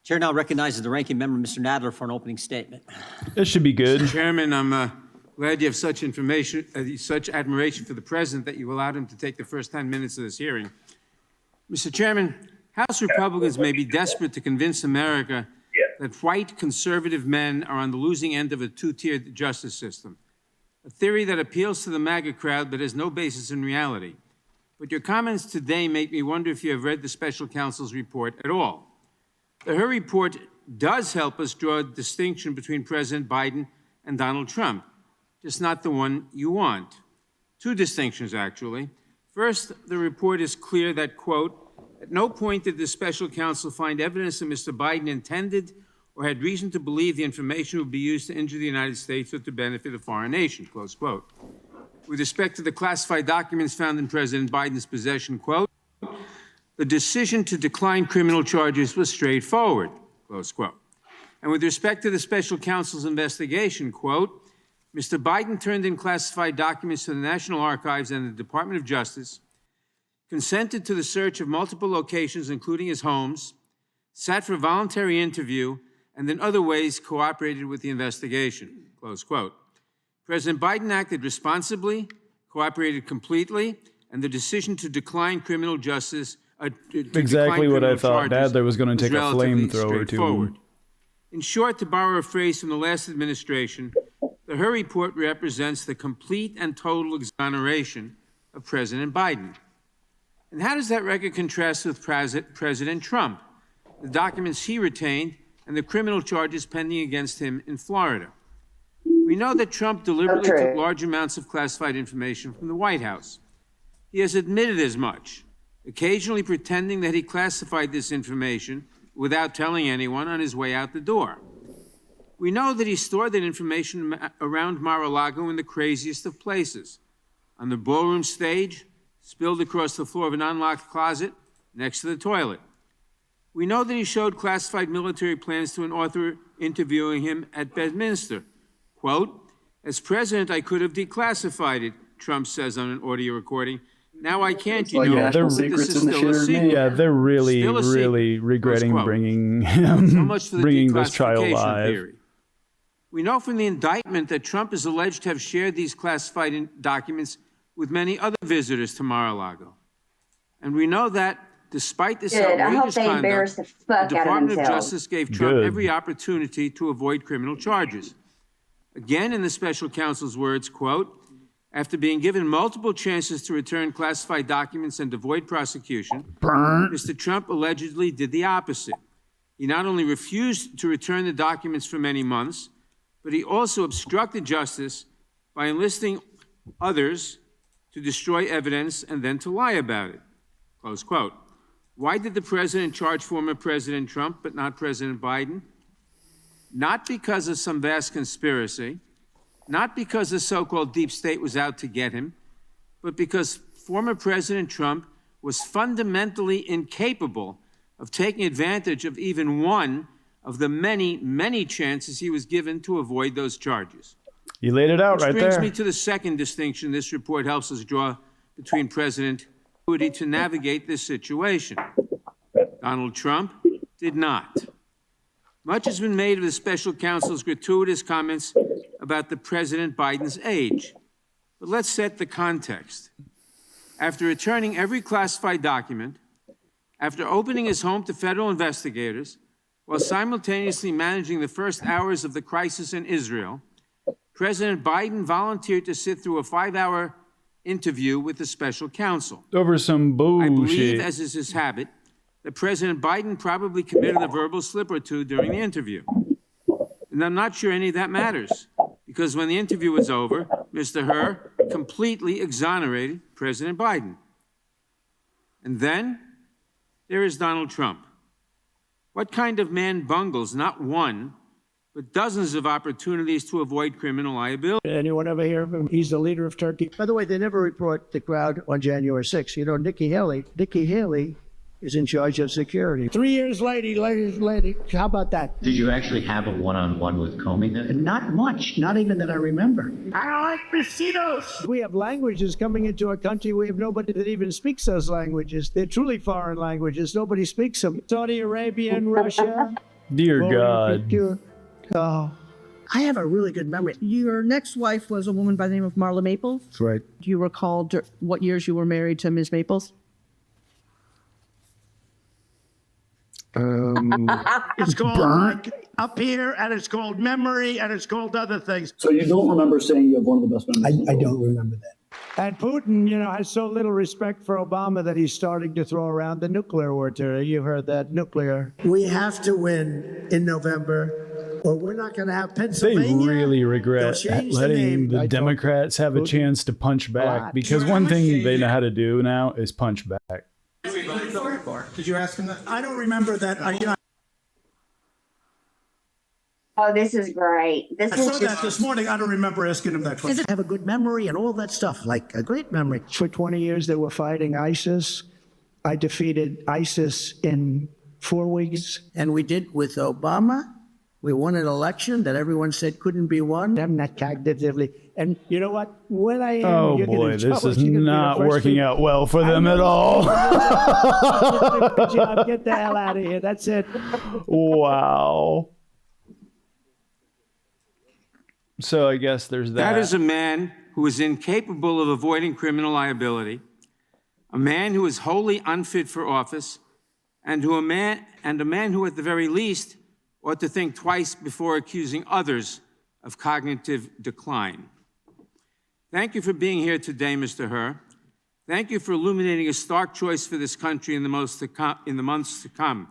Chair now recognizes the ranking member, Mr. Nadler, for an opening statement. This should be good. Mr. Chairman, I'm glad you have such such admiration for the president that you allowed him to take the first 10 minutes of this hearing. Mr. Chairman, House Republicans may be desperate to convince America that white conservative men are on the losing end of a two-tiered justice system, a theory that appeals to the MAGA crowd but has no basis in reality. But your comments today make me wonder if you have read the special counsel's report at all. The Hur report does help us draw a distinction between President Biden and Donald Trump, just not the one you want. Two distinctions, actually. First, the report is clear that, quote, at no point did the special counsel find evidence that Mr. Biden intended or had reason to believe the information would be used to injure the United States or to benefit a foreign nation, close quote. With respect to the classified documents found in President Biden's possession, quote, the decision to decline criminal charges was straightforward, close quote. And with respect to the special counsel's investigation, quote, Mr. Biden turned in classified documents to the National Archives and the Department of Justice, consented to the search of multiple locations, including his homes, sat for a voluntary interview, and in other ways cooperated with the investigation, close quote. President Biden acted responsibly, cooperated completely, and the decision to decline criminal justice exactly what I thought. Nadler was going to take a flamethrower to him. In short, to borrow a phrase from the last administration, the Hur report represents the complete and total exoneration of President Biden. And how does that record contrast with President Trump, the documents he retained, and the criminal charges pending against him in Florida? We know that Trump deliberately took large amounts of classified information from the White House. He has admitted as much, occasionally pretending that he classified this information without telling anyone on his way out the door. We know that he stored that information around Mar-a-Lago in the craziest of places, on the ballroom stage, spilled across the floor of an unlocked closet next to the toilet. We know that he showed classified military plans to an author interviewing him at Bedminster. Quote, as president, I could have declassified it, Trump says on an audio recording. Now I can't, you know. Yeah, they're really, really regretting bringing him, bringing this trial live. Theory. We know from the indictment that Trump is alleged to have shared these classified documents with many other visitors to Mar-a-Lago. And we know that despite this outrageous conduct, the Department of Justice gave Trump every opportunity to avoid criminal charges. Again, in the special counsel's words, quote, after being given multiple chances to return classified documents and avoid prosecution, Mr. Trump allegedly did the opposite. He not only refused to return the documents for many months, but he also obstructed justice by enlisting others to destroy evidence and then to lie about it, close quote. Why did the president charge former President Trump but not President Biden? Not because of some vast conspiracy, not because the so-called deep state was out to get him, but because former President Trump was fundamentally incapable of taking advantage of even one of the many, many chances he was given to avoid those charges. You laid it out right there. Which brings me to the second distinction this report helps us draw between President ability to navigate this situation. Donald Trump did not. Much has been made of the special counsel's gratuitous comments about the President Biden's age. But let's set the context. After returning every classified document, after opening his home to federal investigators, while simultaneously managing the first hours of the crisis in Israel, President Biden volunteered to sit through a 5-hour interview with the special counsel. Over some bullshit. I believe, as is his habit, that President Biden probably committed a verbal slip or two during the interview. And I'm not sure any of that matters, because when the interview was over, Mr. Hur completely exonerated President Biden. And then there is Donald Trump. What kind of man bungles not one, but dozens of opportunities to avoid criminal liability? Anyone ever hear of him? He's the leader of Turkey. By the way, they never report the crowd on January 6th. You know, Nikki Haley is in charge of security. 3 years later, how about that? Did you actually have a one-on-one with Comey then? Not much, not even that I remember. I like mosquitoes. We have languages coming into our country. We have nobody that even speaks those languages. They're truly foreign languages. Nobody speaks them. Saudi Arabia and Russia. Dear Well, God. Oh, I have a really good memory. Your next wife was a woman by the name of Marla Maples. That's right. Do you recall what years you were married to Ms. Maples? It's called like up here, and it's called memory, and it's called other things. So you don't remember saying you have one of the best memories? I don't remember that. And Putin, has so little respect for Obama that he's starting to throw around the nuclear word. You heard that, nuclear. We have to win in November, or we're not going to have They Pennsylvania. really regret They'll change the letting name. the Democrats have a chance to punch back, because one thing they know how to do now is punch back. Did you ask him that? I don't remember that. Oh, this is great. I saw that this morning. I don't remember asking him that question. Have a good memory and all that stuff, like a great memory. For 20 years, they were fighting ISIS. I defeated ISIS in 4 weeks. And we did with Obama. We won an election that everyone said couldn't be won. I'm not cognitively. And you know what? When I am, Oh you're boy, gonna this tell is us you're gonna be the not first working people- out well for them at all. Good job. Get the hell out of here. That's it. Wow. So I guess there's that. That is a man who is incapable of avoiding criminal liability, a man who is wholly unfit for office, and a man who, at the very least, ought to think twice before accusing others of cognitive decline. Thank you for being here today, Mr. Hur. Thank you for illuminating a stark choice for this country in the months to come.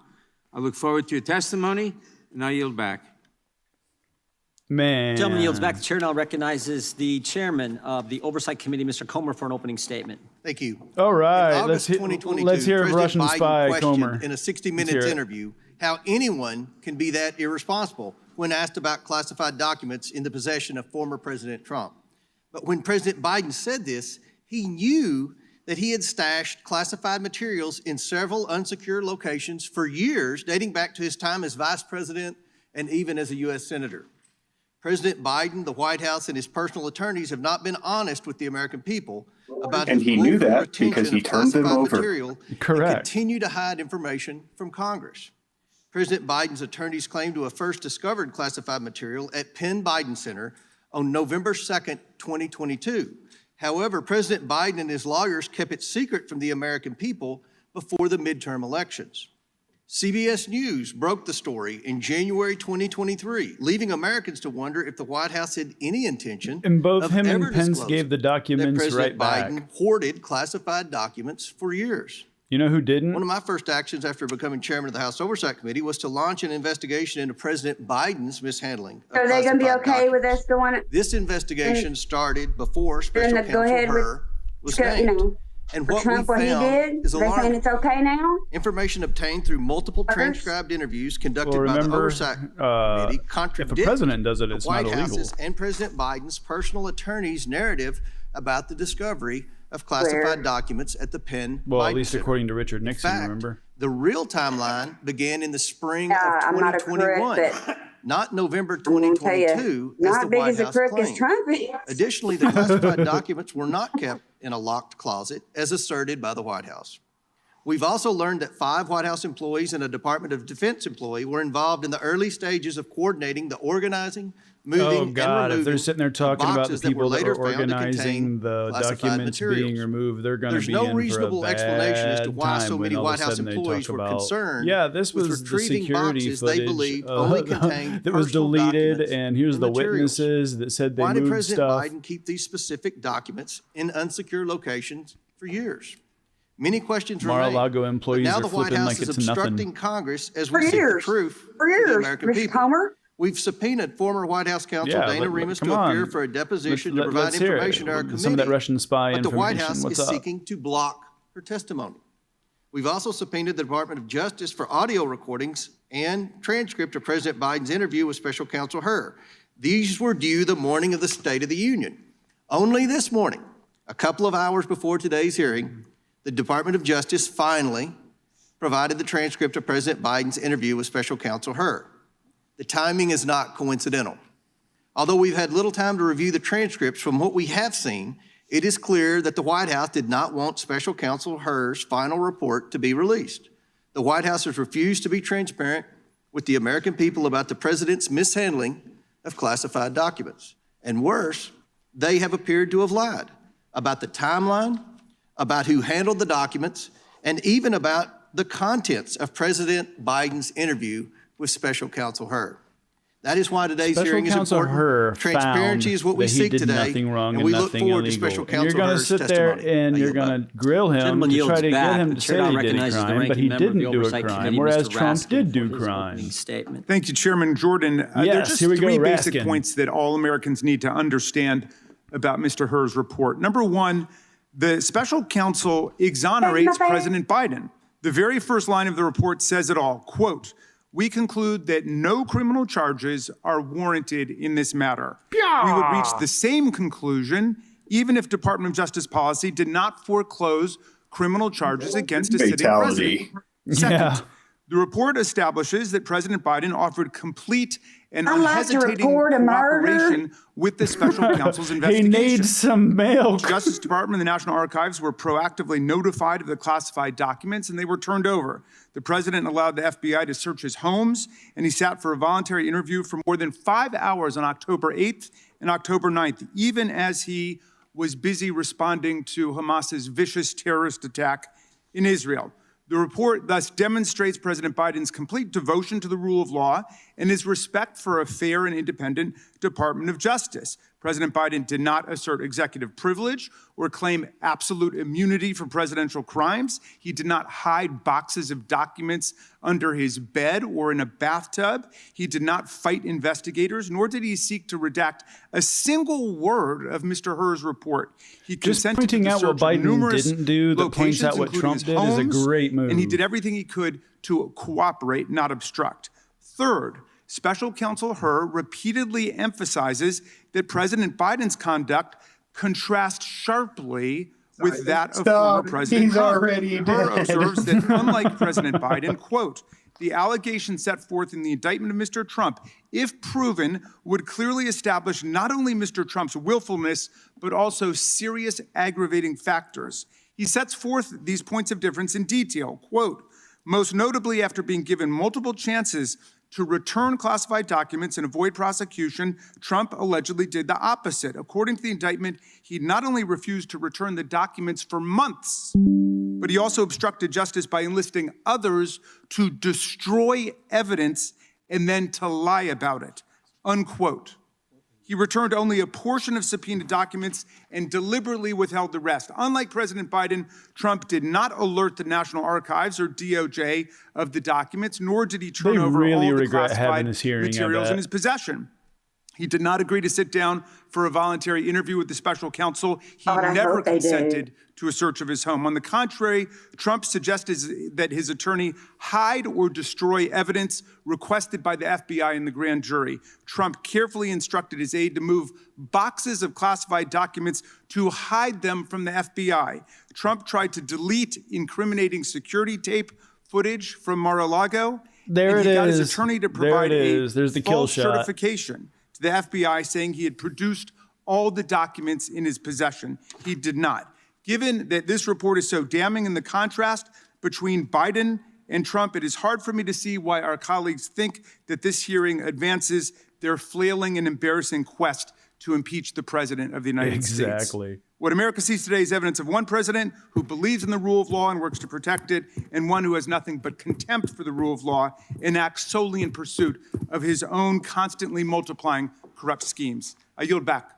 I look forward to your testimony, and I yield back. Man. Gentleman yields back. The chair now recognizes the chairman of the Oversight Committee, Mr. Comer, for an opening statement. Thank you. All right, In August let's 2022, hear President Russian Biden spy questioned Comer. in a 60 Let's Minutes hear it. interview how anyone can be that irresponsible when asked about classified documents in the possession of former President Trump. But when President Biden said this, he knew that he had stashed classified materials in several unsecure locations for years, dating back to his time as vice president and even as a U.S. senator. President Biden, the White House, and his personal attorneys have not been honest with the American people about And his he knew willful that retention because he of turned them classified over. material Correct. and continue to hide information from Congress. President Biden's attorneys claim to have first discovered classified material at Penn Biden Center on November 2nd, 2022. However, President Biden and his lawyers kept it secret from the American people before the midterm elections. CBS News broke the story in January 2023, leaving Americans to wonder if the White House had any intention And both of him ever and Pence disclosing gave the that documents President right Biden back. hoarded classified documents for years. You know who didn't? One of my first actions after becoming chairman of the House Oversight Committee was to launch an investigation into President Biden's mishandling of Are they going to be classified okay with documents. us going? This investigation started before Special Then go Counsel ahead with Hur was named. And For what Trump, we what he found did? is They saying alarming. it's okay now? Information obtained through multiple First? transcribed interviews conducted Well, by the remember, Oversight Committee if a contradict president does it, the it's White not illegal. House's and President Biden's personal attorney's narrative about the discovery of classified Where? documents at the Penn Well, Biden at least Center. according to Richard In Nixon, fact, remember? the real timeline began in the spring of I'm not a 2021, crook, not November I'm gonna tell you, 2022, as not the big White as a House crook as claimed. Trump is. Additionally, the classified documents were not kept in a locked closet, as asserted by the White House. We've also learned that 5 White House employees and a Department of Defense employee were involved in the early stages of coordinating the organizing, moving, Oh and God! removing If they're sitting there of talking about the boxes that were people that later are found to organizing contain the classified documents being materials. removed, they're going to There's be no in for a reasonable explanation as to bad why so time many when all of a White House sudden they employees talk were about, concerned yeah, this with was the retrieving security boxes they footage believed only contained that was personal deleted, documents and here's and the materials. witnesses that said they Why did moved President stuff. Biden keep these specific documents in unsecure locations for years? Many questions Mar-a-Lago remain. employees but now are the White flipping House like is it's obstructing nothing. Congress as For we seek the years. truth For to the years, American Mr. people. Comer. We've subpoenaed former White House counsel Yeah, Dana but Remus come to appear on. for a deposition to Let's provide hear it. information to our committee. Some of that Russian spy but the White information. House What's is up? seeking to block her testimony. We've also subpoenaed the Department of Justice for audio recordings and transcript of President Biden's interview with Special Counsel Hur. These were due the morning of the State of the Union. Only this morning, a couple of hours before today's hearing, the Department of Justice finally provided the transcript of President Biden's interview with Special Counsel Hur. The timing is not coincidental. Although we've had little time to review the transcripts, from what we have seen, it is clear that the White House did not want Special Counsel Hur's final report to be released. The White House has refused to be transparent with the American people about the president's mishandling of classified documents. And worse, they have appeared to have lied about the timeline, about who handled the documents, and even about the contents of President Biden's interview with Special Counsel Hur. That is why today's Special hearing is Counsel important. Hur Transparency is what we found that he seek did today, nothing wrong and and we look nothing forward to illegal. Special And Counsel you're going to Hur's sit there testimony. and I you're yield going back. to grill him Gentleman to yields try to back. get him The to chair say now he did a recognizes the crime, but ranking he member of the didn't do a Oversight crime, Committee, whereas Mr. Trump Raskin, did for do his opening crimes. statement. Thank you, Chairman Jordan. There are Yes, just here we go, three basic Raskin. points that all Americans need to understand about Mr. Hur's report. Number one, the special counsel exonerates President Biden. The very first line of the report says it all. Quote, "We conclude that no criminal charges are warranted in this matter." We would reach the same conclusion even if Department of Justice policy did not foreclose criminal charges against a sitting president. Second, Yeah. the report establishes that President Biden offered complete and I'd like to unhesitating report a murder. cooperation with the special counsel's He investigation. needs some milk. Justice Department and the National Archives were proactively notified of the classified documents, and they were turned over. The president allowed the FBI to search his homes, and he sat for a voluntary interview for more than 5 hours on October 8th and October 9th, even as he was busy responding to Hamas's vicious terrorist attack in Israel. The report thus demonstrates President Biden's complete devotion to the rule of law and his respect for a fair and independent Department of Justice. President Biden did not assert executive privilege or claim absolute immunity for presidential crimes. He did not hide boxes of documents under his bed or in a bathtub. He did not fight investigators, nor did he seek to redact a single word of Mr. Hur's report. He Just consented pointing to the out what search of Biden numerous didn't do that points out locations, what including Trump his did is a homes, great move. and he did everything he could to cooperate, not obstruct. Third, Special Counsel Hur repeatedly emphasizes that President Biden's conduct contrasts sharply with that of former President Trump. Hur observes that unlike President Biden, quote, "The allegation set forth in the indictment of Mr. Trump, if proven, would clearly establish not only Mr. Trump's willfulness, but also serious aggravating factors." He sets forth these points of difference in detail, quote, "Most notably after being given multiple chances to return classified documents and avoid prosecution, Trump allegedly did the opposite. According to the indictment, he not only refused to return the documents for months, but he also obstructed justice by enlisting others to destroy evidence and then to lie about it," unquote. He returned only a portion of subpoenaed documents and deliberately withheld the rest. Unlike President Biden, Trump did not alert the National Archives or DOJ of the documents, nor did he turn They over really all the regret having classified this hearing, I materials in bet. his possession. He did not agree to sit down for a voluntary interview with the special counsel. He I never hope they do. consented to a search of his home. On the contrary, Trump suggested that his attorney hide or destroy evidence requested by the FBI and the grand jury. Trump carefully instructed his aide to move boxes of classified documents to hide them from the FBI. Trump tried to delete incriminating security tape footage from Mar-a-Lago. There and it he got his is. attorney to There provide it is. There's the kill false shot. certification to the FBI saying he had produced all the documents in his possession. He did not. Given that this report is so damning in the contrast between Biden and Trump, it is hard for me to see why our colleagues think that this hearing advances their flailing and embarrassing quest to impeach the president of the United States. Exactly. What America sees today is evidence of one president who believes in the rule of law and works to protect it, and one who has nothing but contempt for the rule of law and acts solely in pursuit of his own constantly multiplying corrupt schemes. I yield back.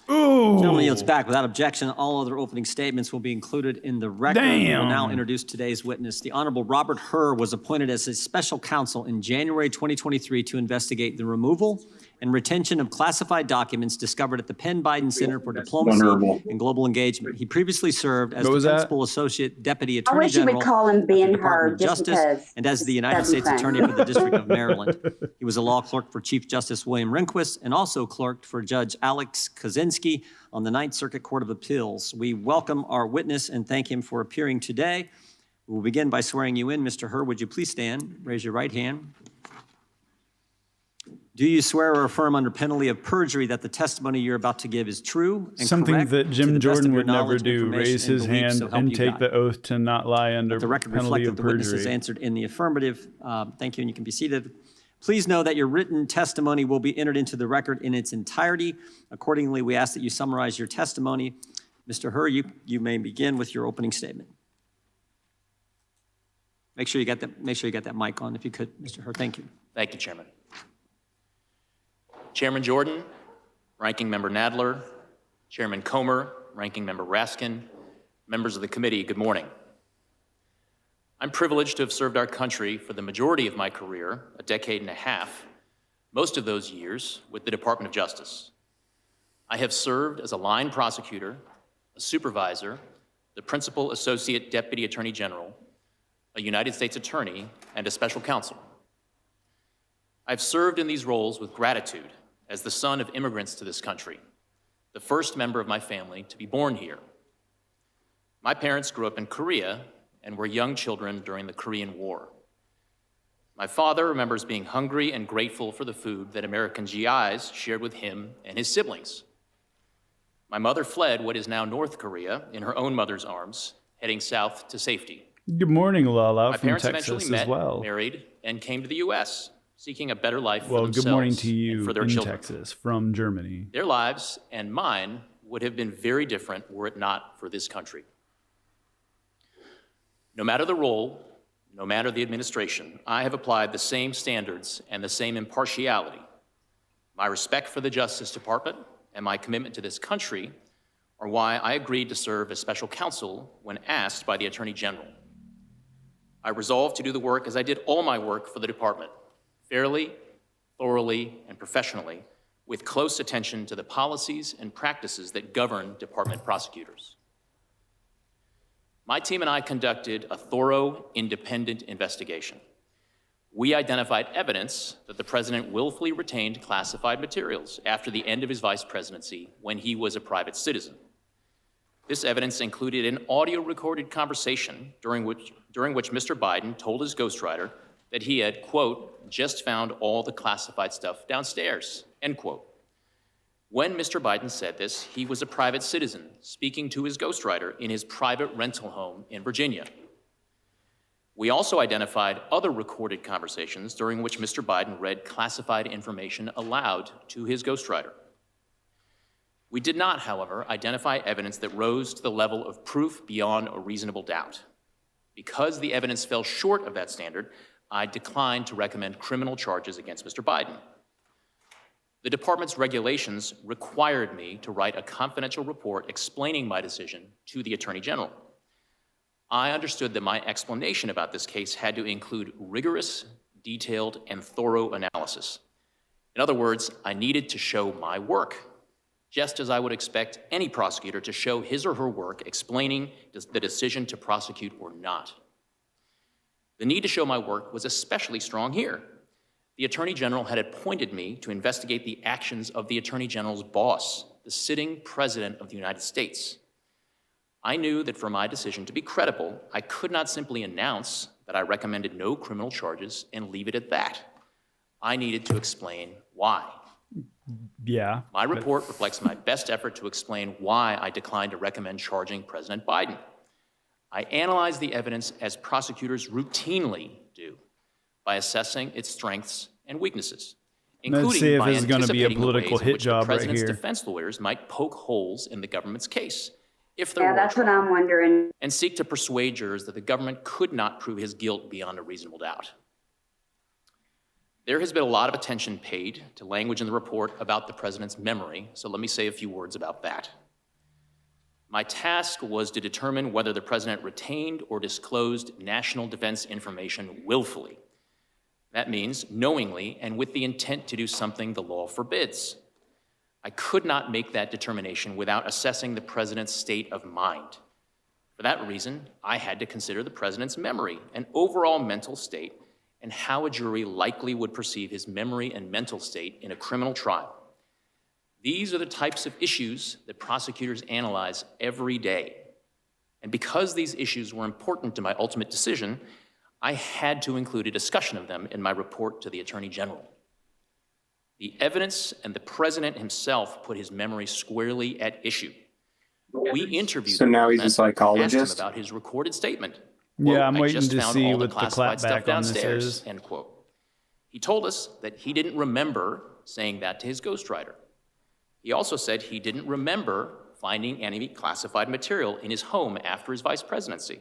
Gentleman yields back. Without objection, all other opening statements will be included in the record. We will now introduce today's witness. The Honorable Robert Hur was appointed as a special counsel in January 2023 to investigate the removal and retention of classified documents discovered at the Penn Biden Center for Diplomacy and Global Engagement. He previously served as the Principal Associate Deputy Attorney wish you would General call him of the Ben Department Hur, of just Justice because and as the United doesn't States sound- Attorney for the District of Maryland. He was a law clerk for Chief Justice William Rehnquist and also clerked for Judge Alex Kaczynski on the Ninth Circuit Court of Appeals. We welcome our witness and thank him for appearing today. We will begin by swearing you in. Mr. Hur, would you please stand? Raise your right hand. Do you swear or affirm under penalty of perjury that the testimony you're about to give is true and Something correct that to Jim the best of Jordan your would never knowledge, do, information, raise his belief, hand so help and you take God? the oath to not lie under Let the record penalty reflect that of the witness has perjury. answered in the affirmative. Thank you, and you can be seated. Please know that your written testimony will be entered into the record in its entirety. Accordingly, we ask that you summarize your testimony. Mr. Hur, you may begin with your opening statement. Make sure you get that mic on if you could, Mr. Hur. Thank you. Thank you, Chairman. Chairman Jordan, Ranking Member Nadler, Chairman Comer, Ranking Member Raskin, members of the committee, good morning. I'm privileged to have served our country for the majority of my career, a decade and a half, most of those years with the Department of Justice. I have served as a line prosecutor, a supervisor, the Principal Associate Deputy Attorney General, a United States Attorney, and a special counsel. I've served in these roles with gratitude as the son of immigrants to this country, the first member of my family to be born here. My parents grew up in Korea and were young children during the Korean War. My father remembers being hungry and grateful for the food that American GIs shared with him and his siblings. My mother fled what is now North Korea in her own mother's arms, heading south to safety. Good morning, Lala, My from parents Texas eventually as met, well. married, and came to the U.S., seeking a better life for Well, themselves good morning to and you for their in children. Texas from Germany. Their lives and mine would have been very different were it not for this country. No matter the role, no matter the administration, I have applied the same standards and the same impartiality. My respect for the Justice Department and my commitment to this country are why I agreed to serve as special counsel when asked by the Attorney General. I resolved to do the work as I did all my work for the department, fairly, thoroughly, and professionally, with close attention to the policies and practices that govern department prosecutors. My team and I conducted a thorough, independent investigation. We identified evidence that the president willfully retained classified materials after the end of his vice presidency when he was a private citizen. This evidence included an audio-recorded conversation during which Mr. Biden told his ghostwriter that he had, quote, just found all the classified stuff downstairs, end quote. When Mr. Biden said this, he was a private citizen speaking to his ghostwriter in his private rental home in Virginia. We also identified other recorded conversations during which Mr. Biden read classified information aloud to his ghostwriter. We did not, however, identify evidence that rose to the level of proof beyond a reasonable doubt. Because the evidence fell short of that standard, I declined to recommend criminal charges against Mr. Biden. The department's regulations required me to write a confidential report explaining my decision to the Attorney General. I understood that my explanation about this case had to include rigorous, detailed, and thorough analysis. In other words, I needed to show my work, just as I would expect any prosecutor to show his or her work explaining the decision to prosecute or not. The need to show my work was especially strong here. The Attorney General had appointed me to investigate the actions of the Attorney General's boss, the sitting President of the United States. I knew that for my decision to be credible, I could not simply announce that I recommended no criminal charges and leave it at that. I needed to explain why. Yeah. My report reflects my best effort to explain why I declined to recommend charging President Biden. I analyzed the evidence as prosecutors routinely do by assessing its strengths and weaknesses, Let's see including if by this is going to be a anticipating the political ways in hit which the job right president's here. defense lawyers might poke holes in the government's case, if there Yeah, were that's what trouble, I'm wondering. and seek to persuade jurors that the government could not prove his guilt beyond a reasonable doubt. There has been a lot of attention paid to language in the report about the president's memory, so let me say a few words about that. My task was to determine whether the president retained or disclosed national defense information willfully. That means knowingly and with the intent to do something the law forbids. I could not make that determination without assessing the president's state of mind. For that reason, I had to consider the president's memory and overall mental state and how a jury likely would perceive his memory and mental state in a criminal trial. These are the types of issues that prosecutors analyze every day. And because these issues were important to my ultimate decision, I had to include a discussion of them in my report to the Attorney General. The evidence and the president himself put his memory squarely at issue. We interviewed So now he's a asked him psychologist? about his recorded statement. Yeah, Quote, I'm "I waiting just to found see all the what the classified stuff clapback on this downstairs," is. end quote. He told us that he didn't remember saying that to his ghostwriter. He also said he didn't remember finding any classified material in his home after his vice presidency.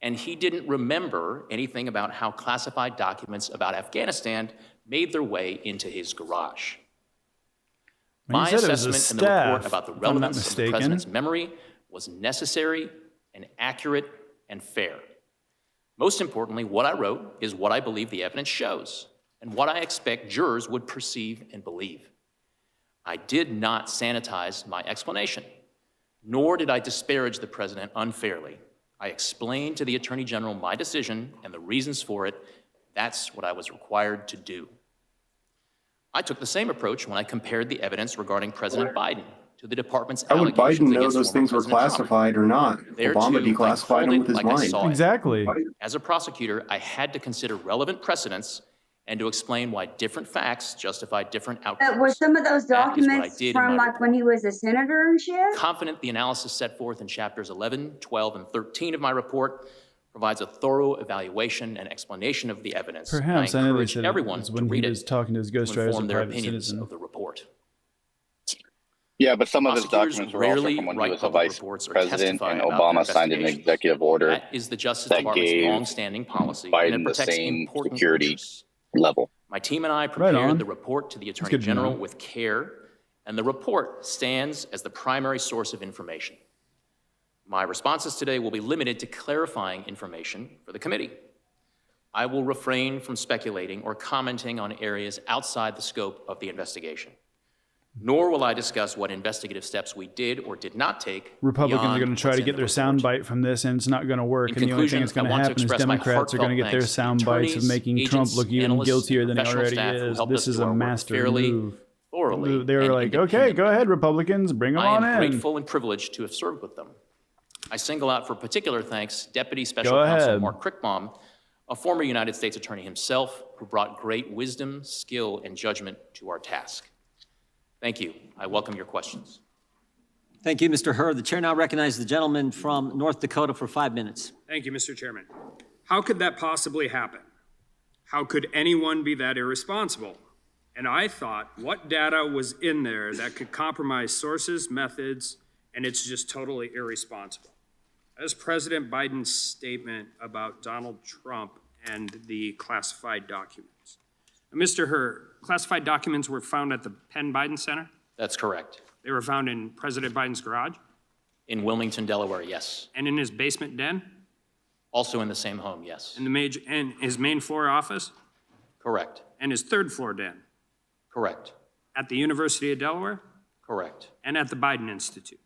And he didn't remember anything about how classified documents about Afghanistan made their way into his garage. Well, he My said it was a assessment in the report staff, about the if I'm not relevance of the mistaken. president's memory was necessary and accurate and fair. Most importantly, what I wrote is what I believe the evidence shows and what I expect jurors would perceive and believe. I did not sanitize my explanation, nor did I disparage the president unfairly. I explained to the Attorney General my decision and the reasons for it. That's what I was required to do. I took the same approach when I compared the evidence regarding President Biden to the department's How would allegations Biden know against those former things were President Trump. classified or not? There, Obama too, I declassified called them it with his like I mind. saw it. Exactly. As a prosecutor, I had to consider relevant precedents and to explain why different facts justify different outcomes. Were some of those That is what I documents did in from my like when he was a senator and shit? Confident the analysis set forth in chapters 11, 12, and 13 of my report provides a thorough evaluation and explanation of the evidence. Perhaps, I I know they encourage said it everyone was to when he read was it talking to his to ghostwriter as a inform their private opinions citizen. of the report. Yeah, but some of his Prosecutors documents were also rarely from when he write was a public vice reports or president, testify and about Obama their signed an investigations. executive order That is the Justice that Department's gave long-standing policy, and it Biden the protects same important security interests. level. My team and I on. prepared the report to the Attorney good to General know. with care, and the report stands as the primary source of information. My responses today will be limited to clarifying information for the committee. I will refrain from speculating or commenting on areas outside the scope of the investigation. Nor will I discuss what investigative steps we did or did not take. Republicans are beyond going to try what's to in get the their report. soundbite from this, and it's not going to work. In And the only thing conclusion, that's going I to want to happen is express my Democrats are going to get their heartfelt sound thanks to bites of attorneys, making Trump agents, look even analysts, guiltier than he professional already staff who is. helped This us is do a our work master fairly, move. thoroughly, They were and like, okay, independently. go ahead, Republicans, bring them I on am in. grateful and privileged to have served with them. I single out for particular thanks Deputy Special Go Counsel ahead. Mark Crickbaum, a former United States Attorney himself, who brought great wisdom, skill, and judgment to our task. Thank you. I welcome your questions. Thank you, Mr. Hur. The chair now recognizes the gentleman from North Dakota for 5 minutes. Thank you, Mr. Chairman. How could that possibly happen? How could anyone be that irresponsible? And I thought, what data was in there that could compromise sources, methods, and it's just totally irresponsible? That is President Biden's statement about Donald Trump and the classified documents. Mr. Hur, classified documents were found at the Penn Biden Center? That's correct. They were found in President Biden's garage? In Wilmington, Delaware, yes. And in his basement den? Also in the same home, yes. And his main floor office? Correct. And his third floor den? Correct. At the University of Delaware? Correct. And at the Biden Institute?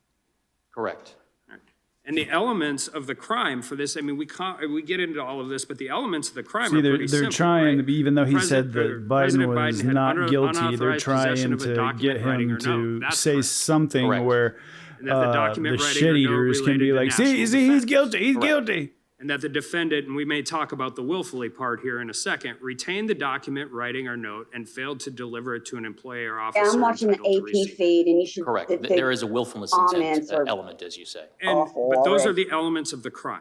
Correct. All right. And the elements of the crime for this, I mean, we get into all of this, but the elements of the crime See, are pretty they're simple, trying right? to, even though he said that President Biden was had not guilty, they're unauthorized trying possession of a to document get writing him or to note. That's say correct. something Correct. where And that the the document writing shit or note eaters can be related to like, see, national he's defense. guilty, he's Correct. guilty. And that the defendant, and we may talk about the willfully part here in a second, retained the document, writing, or note and failed to deliver it to an employee or officer. Yeah, I'm watching the entitled to AP receive it. feed and you should. Correct. the There is a willfulness intent comments are element, as you say, And, awful but those are already. the elements of the crime.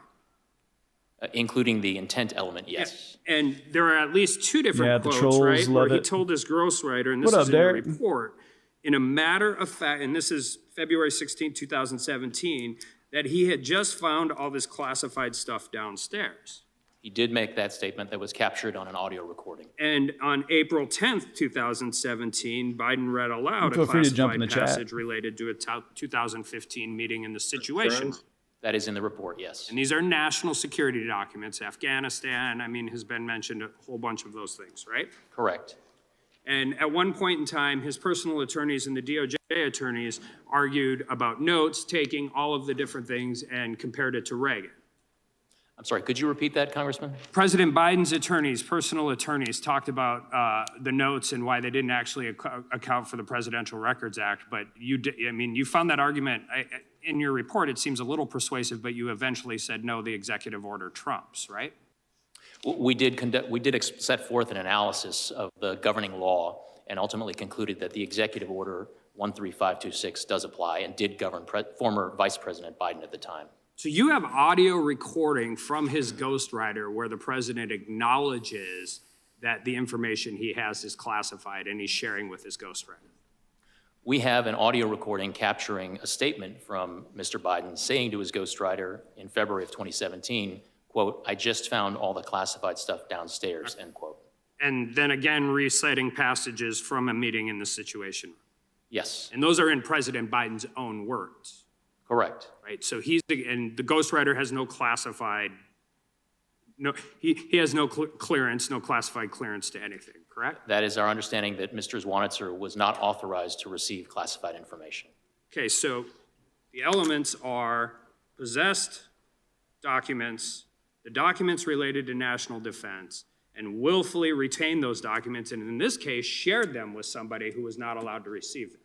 including the intent element, yes. And there are at least two Yeah, different the quotes, trolls right? Where love he it. told his ghostwriter, and this What is up, in the Derek? report, in a matter of fact, and this is February 16, 2017, that he had just found all this classified stuff downstairs. He did make that statement that was captured on an audio recording. And on April 10th, 2017, Biden read aloud Feel a free to jump in classified the chat. passage related to a 2015 meeting in the Situation Room. That is in the report, yes. And these are national security documents. Afghanistan, I mean, has been mentioned, a whole bunch of those things, right? Correct. And at one point in time, his personal attorneys and the DOJ attorneys argued about notes, taking all of the different things and compared it to Reagan. I'm sorry, could you repeat that, Congressman? President Biden's attorneys, personal attorneys, talked about the notes and why they didn't actually account for the Presidential Records Act. But you found that argument in your report. It seems a little persuasive, but you eventually said no, the executive order trumps, right? We did set forth an analysis of the governing law and ultimately concluded that the Executive Order 13526 does apply and did govern former Vice President Biden at the time. So you have audio recording from his ghostwriter where the president acknowledges that the information he has is classified and he's sharing with his ghostwriter. We have an audio recording capturing a statement from Mr. Biden saying to his ghostwriter in February of 2017, quote, "I just found all the classified stuff downstairs," end quote. And then again, reciting passages from a meeting in the Situation Room. Yes, And those are in President Biden's own words, correct. right? So and the ghostwriter has no classified, he has no clearance, no classified clearance to anything, correct? That is our understanding, that Mr. Zwanitzer was not authorized to receive classified information. Okay, so the elements are possessed documents, the documents related to national defense, and willfully retained those documents, and in this case, shared them with somebody who was not allowed to receive them.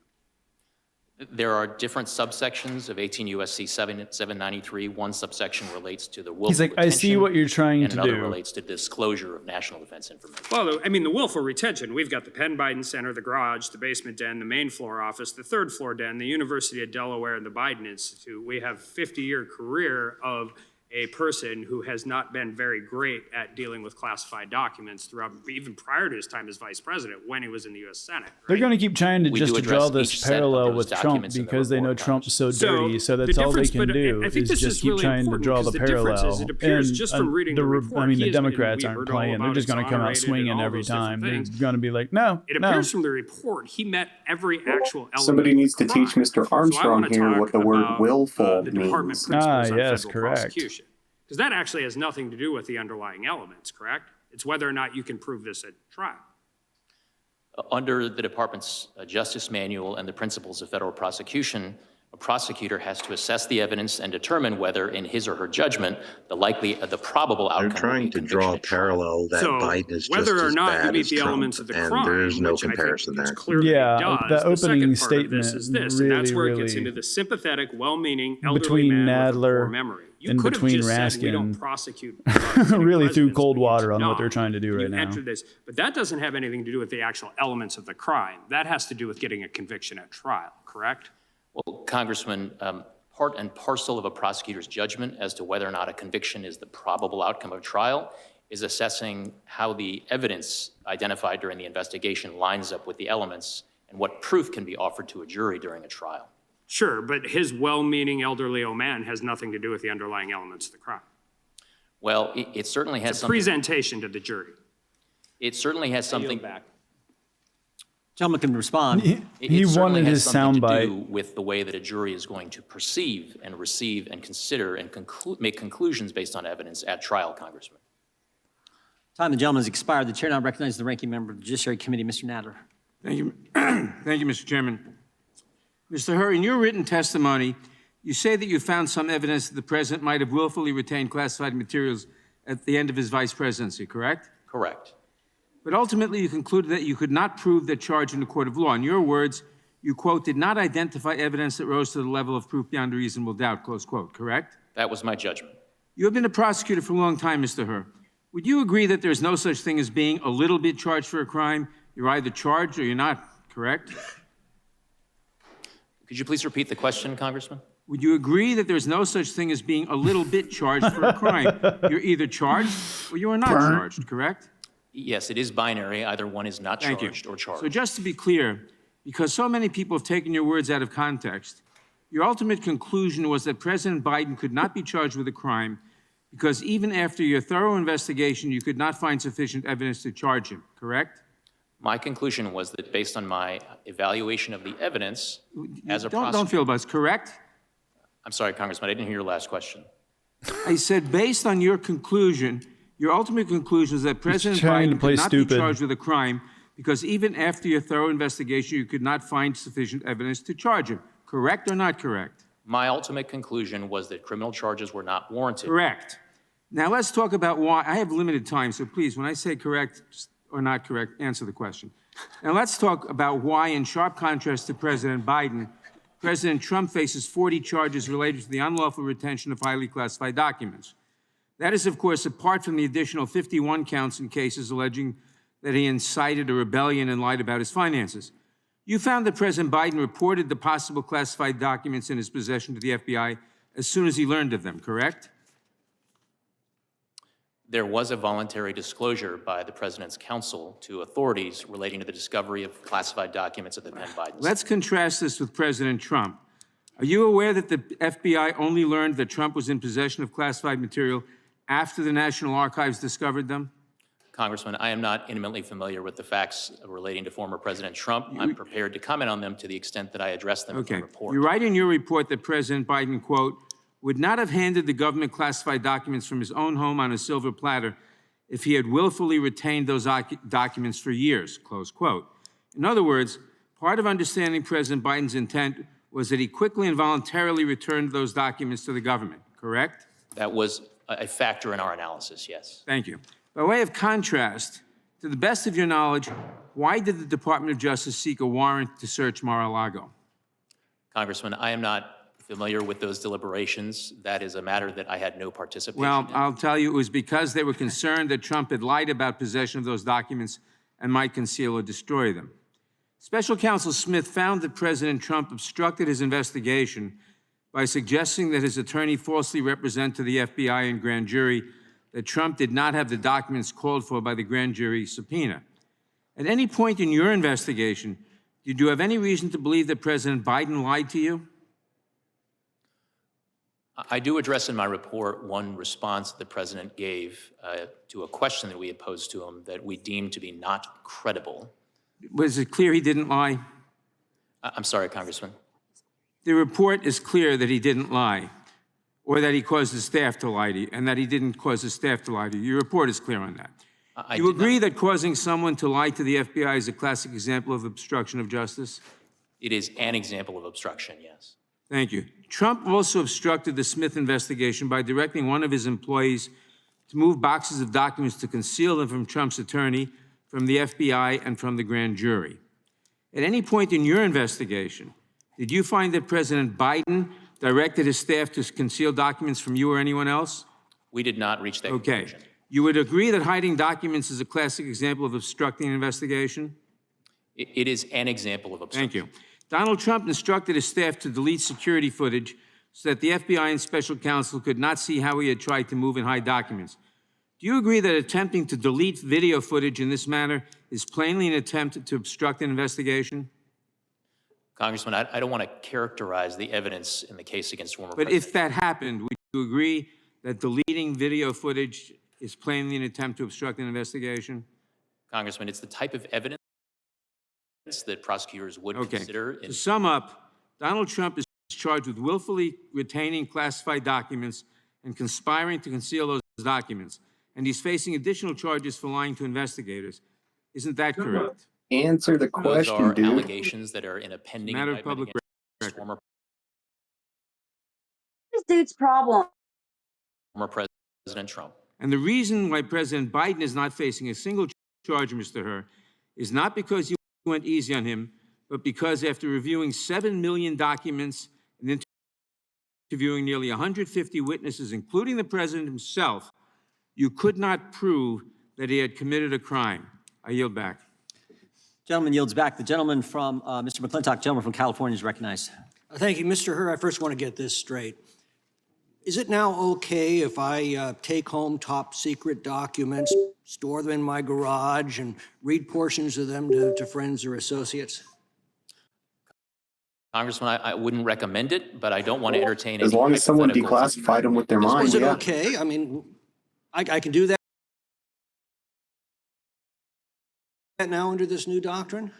There are different subsections of 18 U.S.C. 793. One subsection relates to the willful He's like, I see retention, what you're trying and to another do. relates to disclosure of national defense information. Well, I mean, the willful retention, we've got the Penn Biden Center, the garage, the basement den, the main floor office, the third floor den, the University of Delaware, and the Biden Institute. We have 50-year career of a person who has not been very great at dealing with classified documents throughout, even prior to his time as vice president, when he was in the U.S. Senate. Right? They're going to keep trying to We just do to draw address this each set of parallel those with Trump documents in the because they know report, Trump's so So, dirty. So the that's all they difference, can but do I think is this just is keep really trying to important draw because the the difference parallel. is it appears just from reading the report, I mean, he the has been- Democrats we aren't heard all playing. They're about just going to come out exonerated swinging and all every those different time. They're things. going to be like, no, It no. appears from the report he met every actual element. Somebody of the needs to teach crime. Mr. So I Armstrong wanna here talk what the word about, willful the department means. principles on yes, federal correct. prosecution. Because that actually has nothing to do with the underlying elements, correct? It's whether or not you can prove this at trial. Under the department's justice manual and the principles of federal prosecution, a prosecutor has to assess the evidence and determine whether, in his or her judgment, the probable outcome. They're trying to draw a parallel that So Biden is just whether or as not you bad meet as the Trump, elements of the and crime, there's no which I think comparison it's there. clear that he Yeah, does, the the opening second part of this statement is this, and that's where it gets really- into the sympathetic, well-meaning, elderly Between man with a Nadler poor memory. You and could have between just said we don't Raskin, prosecute really threw presidents, cold but you water did on what not. they're trying to do right You now. entered this, but that doesn't have anything to do with the actual elements of the crime. That has to do with getting a conviction at trial, correct? Well, Congressman, part and parcel of a prosecutor's judgment as to whether or not a conviction is the probable outcome of trial is assessing how the evidence identified during the investigation lines up with the elements and what proof can be offered to a jury during a trial. Sure, but his well-meaning elderly old man has nothing to do with the underlying elements of the crime. Well, it certainly has It's a something. presentation to the jury. It certainly has something. Gentleman can respond. He certainly wanted has his something to soundbite. do with the way that a jury is going to perceive and receive and consider and make conclusions based on evidence at trial, Congressman. Time the gentleman has expired. The chair now recognizes the ranking member of the Judiciary Committee, Mr. Nadler. Thank you. Thank you, Mr. Chairman. Mr. Hur, in your written testimony, you say that you found some evidence that the president might have willfully retained classified materials at the end of his vice presidency, correct? Correct. But ultimately, you concluded that you could not prove that charge in a court of law. In your words, you, quote, did not identify evidence that rose to the level of proof beyond a reasonable doubt, close quote, correct? That was my judgment. You have been a prosecutor for a long time, Mr. Hur. Would you agree that there's no such thing as being a little bit charged for a crime? You're either charged or you're not, correct? Could you please repeat the question, Congressman? Would you agree that there's no such thing as being a little bit charged for a crime? You're either charged or you are not charged, correct? Yes, it is binary. Either one is not Thank you. charged or charged. So just to be clear, because so many people have taken your words out of context, your ultimate conclusion was that President Biden could not be charged with a crime because even after your thorough investigation, you could not find sufficient evidence to charge him, correct? My conclusion was that based on my evaluation of the evidence as a prosecutor. Don't feel buzz, correct? I'm sorry, Congressman, I didn't hear your last question. I said, based on your conclusion, your ultimate conclusion is that President trying to Biden play could not be stupid. charged with a crime because even after your thorough investigation, you could not find sufficient evidence to charge him. Correct or not correct? My ultimate conclusion was that criminal charges were not warranted. Correct. Now let's talk about why. I have limited time, so please, when I say correct or not correct, answer the question. Now let's talk about why, in sharp contrast to President Biden, President Trump faces 40 charges related to the unlawful retention of highly classified documents. That is, of course, apart from the additional 51 counts in cases alleging that he incited a rebellion and lied about his finances. You found that President Biden reported the possible classified documents in his possession to the FBI as soon as he learned of them, correct? There was a voluntary disclosure by the President's counsel to authorities relating to the discovery of classified documents at the Penn Biden. Let's contrast this with President Trump. Are you aware that the FBI only learned that Trump was in possession of classified material after the National Archives discovered them? Congressman, I am not intimately familiar with the facts relating to former President Trump. I'm prepared to comment on them to the extent that I address them in the report. You write in your report that President Biden, quote, would not have handed the government classified documents from his own home on a silver platter if he had willfully retained those documents for years, close quote. In other words, part of understanding President Biden's intent was that he quickly and voluntarily returned those documents to the government, correct? That was a factor in our analysis, yes. Thank you. By way of contrast, to the best of your knowledge, why did the Department of Justice seek a warrant to search Mar-a-Lago? Congressman, I am not familiar with those deliberations. That is a matter that I had no participation Well, in. I'll tell you, it was because they were concerned that Trump had lied about possession of those documents and might conceal or destroy them. Special Counsel Smith found that President Trump obstructed his investigation by suggesting that his attorney falsely represent to the FBI and grand jury that Trump did not have the documents called for by the grand jury subpoena. At any point in your investigation, did you have any reason to believe that President Biden lied to you? I do address in my report one response the President gave to a question that we had posed to him that we deemed to be not credible. Was it clear he didn't lie? I'm sorry, Congressman. The report is clear that he didn't lie, or that he caused his staff to lie to you, and that he didn't cause his staff to lie to you. Your report is clear on that. You agree that causing someone to lie to the FBI is a classic example of obstruction of justice? It is an example of obstruction, yes. Thank you. Trump also obstructed the Smith investigation by directing one of his employees to move boxes of documents to conceal them from Trump's attorney, from the FBI, and from the grand jury. At any point in your investigation, did you find that President Biden directed his staff to conceal documents from you or anyone else? We did not reach that conclusion. You would agree that hiding documents is a classic example of obstructing an investigation? It is an example of obstruction. Thank you. Donald Trump instructed his staff to delete security footage so that the FBI and special counsel could not see how he had tried to move and hide documents. Do you agree that attempting to delete video footage in this manner is plainly an attempt to obstruct an investigation? Congressman, I don't want to characterize the evidence in the case against former But President. if that happened, would you agree that deleting video footage is plainly an attempt to obstruct an investigation? Congressman, it's the type of evidence that prosecutors would consider. To sum up, Donald Trump is charged with willfully retaining classified documents and conspiring to conceal those documents, and he's facing additional charges for lying to investigators. Isn't that correct? Answer the Those question, are dude. allegations that are in a pending Matter of indictment public against former This dude's problem. President Trump. And the reason why President Biden is not facing a single charge, Mr. Hur, is not because you went easy on him, but because after reviewing 7 million documents and interviewing nearly 150 witnesses, including the president himself, you could not prove that he had committed a crime. I yield back. Gentleman yields back. The gentleman from, Mr. McClintock, gentleman from California is recognized. Thank you, Mr. Hur. I first want to get this straight. Is it now okay if I take home top secret documents, store them in my garage, and read portions of them to friends or associates? Congressman, I wouldn't recommend it, but I don't want to entertain As any long as someone hypotheticals. declassified them with their mind, Is it yeah. okay? I mean, I can do that now under this new doctrine?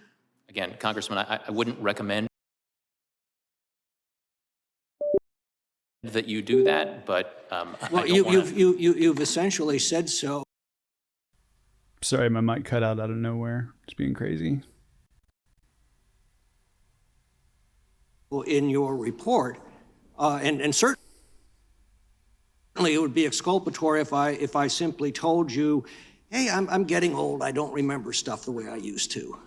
Again, Congressman, I wouldn't recommend that you do that, but Well, you've essentially said so. Sorry, my mic cut out of nowhere. It's being crazy. In your report, and certainly it would be exculpatory if I simply told you, hey, I'm getting old, I don't remember stuff the way I used to.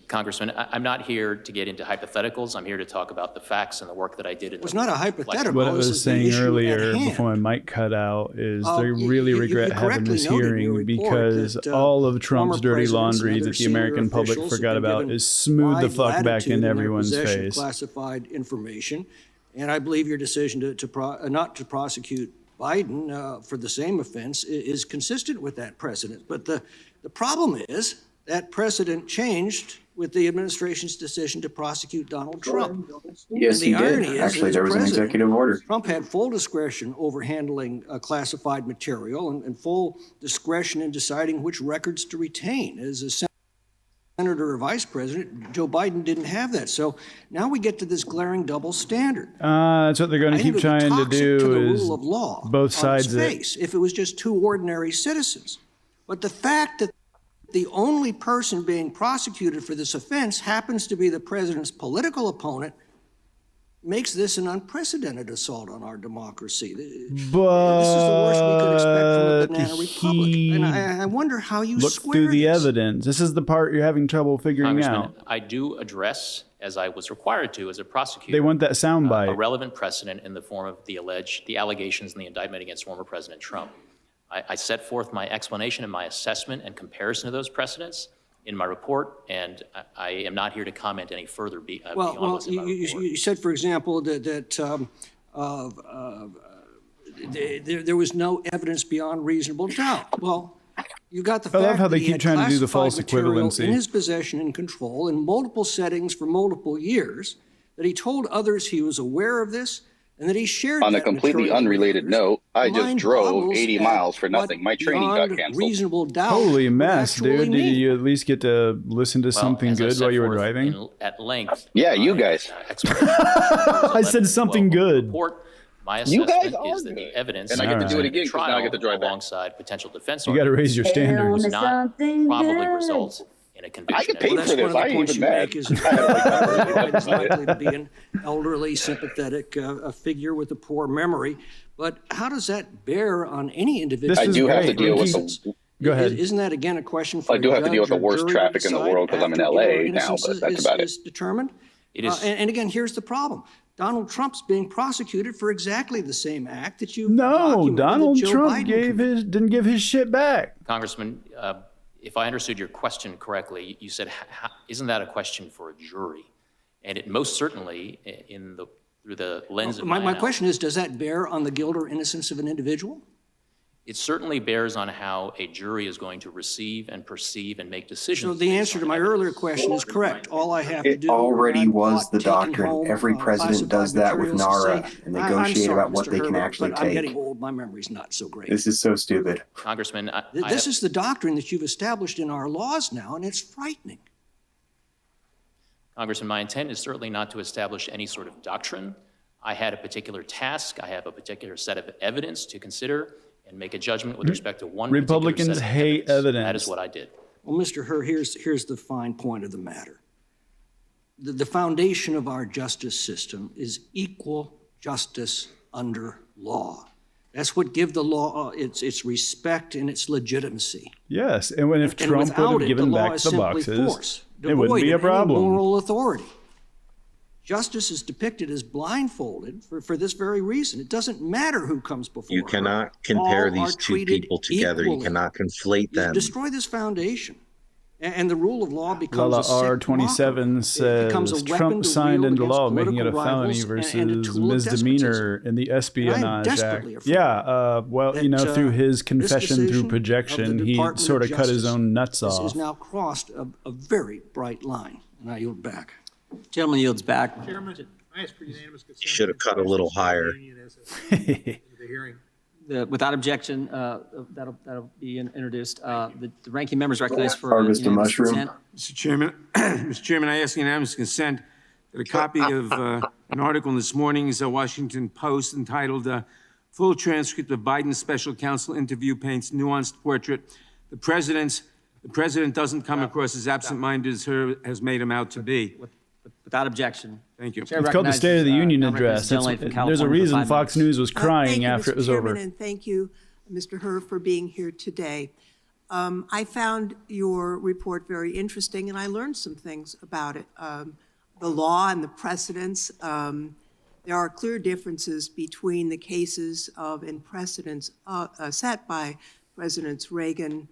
Congressman, I'm not here to get into hypotheticals. I'm here to talk about the facts and the work that I did. It was not a hypothetical. What I This is was the saying issue at earlier hand. before my mic cut out is they You- really you regret having correctly this noted in your hearing report because that, all of Trump's former dirty presidents and laundry other that the senior American public officials have forgot been about given is smooth the wide fuck back latitude in their everyone's possession of face. classified information, and I believe your decision not to prosecute Biden for the same offense is consistent with that precedent. But the problem is that precedent changed with the administration's decision to prosecute Donald Trump. Yes, And the he did. irony is, Actually, as there was an president, executive order. Trump had full discretion over handling classified material and full discretion in deciding which records to retain. As a senator or vice president, Joe Biden didn't have that. So now we get to this glaring double standard. That's what they're going I to think keep it would be trying to toxic to do the is rule of law both sides on of its it. face if it was just two ordinary citizens. But the fact that the only person being prosecuted for this offense happens to be the president's political opponent makes this an unprecedented assault on our democracy. This is the worst we could expect from a banana republic. And I wonder how you Look square through the this. evidence. This is the part you're having trouble figuring Congressman, out. I do address, as I was required to as a prosecutor, They want that soundbite. a relevant precedent in the form of the allegations in the indictment against former President Trump. I set forth my explanation and my assessment and comparison of those precedents in my report, and I am not here to comment any further beyond what's in my report. You said, for example, that there was no evidence beyond reasonable doubt. Well, you got the I love fact how that they he keep had trying to do the classified false material equivalency. in his possession and control in multiple settings for multiple years, that he told others he was aware of this, and that he shared On a that completely material with unrelated others. note, I just Mind drove boggles 80 at miles for what nothing. My training got beyond canceled. reasonable doubt Holy would mess, actually dude. Did mean. you at least get to listen to something as I good set while you were forth driving? at length. Yeah, you guys. I said something good. My You guys assessment is are that good. the evidence And I get to do it in the again 'cause now I get to trial drive back. alongside potential defense You got to raise your standards. does not probably result in a conviction. I get paid Well, that's for one this. of I the ain't points even you mad. make is that Biden's likely to be an elderly, sympathetic a figure with a poor memory. But how does that bear on any individual? This I is do have to great. deal with He's- the. Go ahead. Isn't that again a question for I do a have to deal with judge the or worst jury to traffic in the decide world because I'm in after LA guilt or now, innocence but that's about it. is determined? It is- And again, here's the problem. Donald Trump's being prosecuted for exactly the same act that you No, documented that Donald Joe Trump Biden didn't give his shit back. Congressman, if I understood your question correctly, you said, isn't that a question for a jury? And it most certainly, through the lens of My analysis, question is, does that bear on the guilt or innocence of an individual? it certainly bears on how a jury is going to receive and perceive and make decisions. So the based answer to on my evidence. earlier question is correct. All I have to It do. already when I'm was caught the taking doctrine. home, Every president classified does that with materials to NARA say, and I'm negotiate sorry, about what Mr. they can Herbert, actually but I'm getting take. old. My memory's not so great. This is so stupid. Congressman, This is the doctrine that you've established in our laws now, and it's frightening. Congressman, my intent is certainly not to establish any sort of doctrine. I had a particular task. I have a particular set of evidence to consider and make a judgment with respect to one particular Republicans set of hate evidence. That is what I did. Well, Mr. Hur, here's the fine point of the matter. The foundation of our justice system is equal justice under law. That's what gives the law its respect and its legitimacy. Yes, and if And Trump would without have it, given the law back is the simply boxes, force, it wouldn't devoid be a of any problem. moral authority. Justice is depicted as blindfolded for this very reason. It doesn't matter who comes before You her. cannot compare All these are two treated people together. You equally. cannot conflate You them. destroy this foundation, and the rule of law becomes Lala a sick R27 mockery. It becomes a says weapon Trump to signed wield into law, against making it a political felony rivals and a versus tool of misdemeanor in the espionage desperately act. afraid Yeah, well, that, through his this confession decision through of projection, the he Department sort of cut his Justice own nuts is off. now crossed a very bright line. And I yield back. Gentleman yields back. Chairman, I ask for unanimous consent. Should have cut a little higher. The hearing. Without objection, that'll be introduced. The ranking member is recognized for Harvest a unanimous mushroom. consent. Mr. Chairman, Mr. Chairman, I ask unanimous consent that a copy of an article in this morning's Washington Post entitled "Full Transcript of Biden's Special Counsel Interview Paints Nuanced Portrait. The President doesn't come across as absent-minded as Hur has made him out to be." Without objection. Thank you. Chair It's called the State of the recognizes, Union now address. recognizes the gentleman from There's a California for reason 5 Fox minutes. News was crying Thank you, after Mr. it was Chairman, over. And thank you, Mr. Hur, for being here today. I found your report very interesting, and I learned some things about it. The law and the precedents. There are clear differences between the cases and precedents set by Presidents Reagan,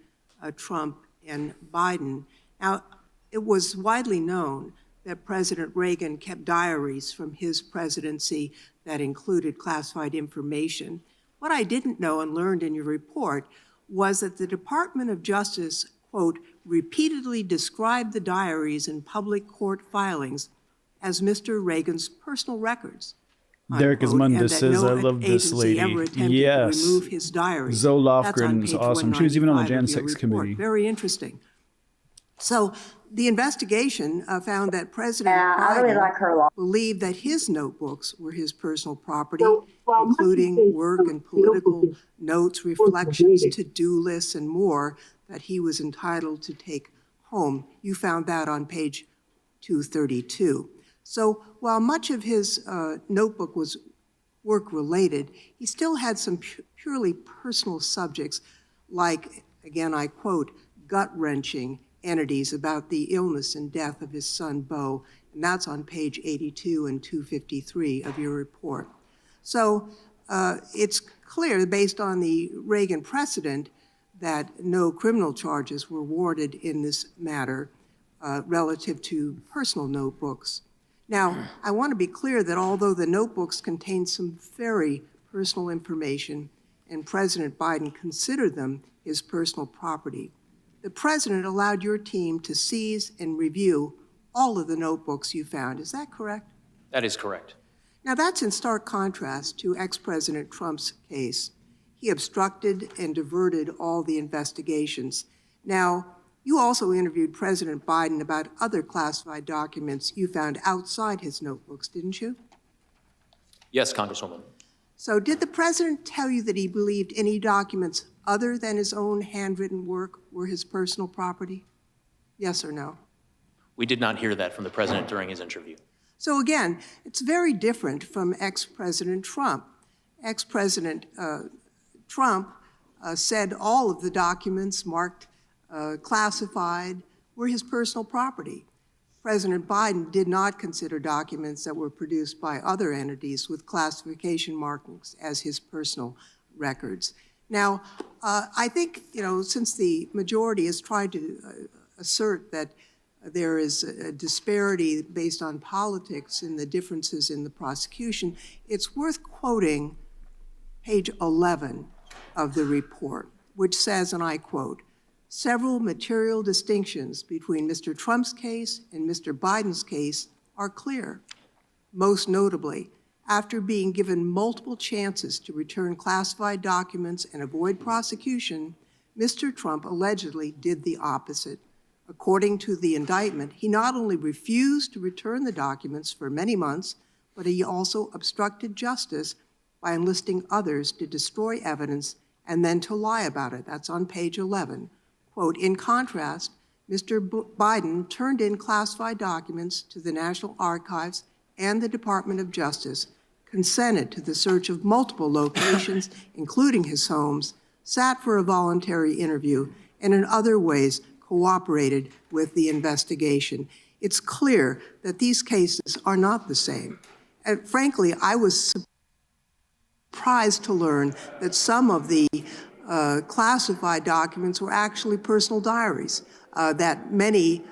Trump, and Biden. Now, it was widely known that President Reagan kept diaries from his presidency that included classified information. What I didn't know and learned in your report was that the Department of Justice, quote, repeatedly described the diaries in public court filings as Mr. Reagan's personal records. Derek Ismundis says, no I love this agency lady. ever attempted Yes. to remove his diary. Zoe That's on Lofgren's page awesome. She was even on the 195 Jan of your 6 report. committee. Very interesting. So the investigation found that President I really Biden like her law. believed that his notebooks were his personal property, including work and political notes, reflections, to-do lists, and more that he was entitled to take home. You found that on page 232. So while much of his notebook was work-related, he still had some purely personal subjects like, again, I quote, gut-wrenching entities about the illness and death of his son, Beau, and that's on page 82 and 253 of your report. So it's clear, based on the Reagan precedent, that no criminal charges were warranted in this matter relative to personal notebooks. Now, I want to be clear that although the notebooks contain some very personal information and President Biden considered them his personal property, the president allowed your team to seize and review all of the notebooks you found. Is that correct? That is correct. Now, that's in stark contrast to ex-President Trump's case. He obstructed and diverted all the investigations. Now, you also interviewed President Biden about other classified documents you found outside his notebooks, didn't you? Yes, Congresswoman. So did the president tell you that he believed any documents other than his own handwritten work were his personal property? Yes or no? We did not hear that from the president during his interview. So again, it's very different from ex-President Trump. Ex-President Trump said all of the documents marked classified were his personal property. President Biden did not consider documents that were produced by other entities with classification markings as his personal records. Now, I think, since the majority has tried to assert that there is a disparity based on politics in the differences in the prosecution, it's worth quoting page 11 of the report, which says, and I quote, "Several material distinctions between Mr. Trump's case and Mr. Biden's case are clear. Most notably, after being given multiple chances to return classified documents and avoid prosecution, Mr. Trump allegedly did the opposite. According to the indictment, he not only refused to return the documents for many months, but he also obstructed justice by enlisting others to destroy evidence and then to lie about it." That's on page 11. Quote, "In contrast, Mr. Biden turned in classified documents to the National Archives and the Department of Justice, consented to the search of multiple locations, including his homes, sat for a voluntary interview, and in other ways cooperated with the investigation." It's clear that these cases are not the same. And frankly, I was surprised to learn that some of the classified documents were actually personal diaries that many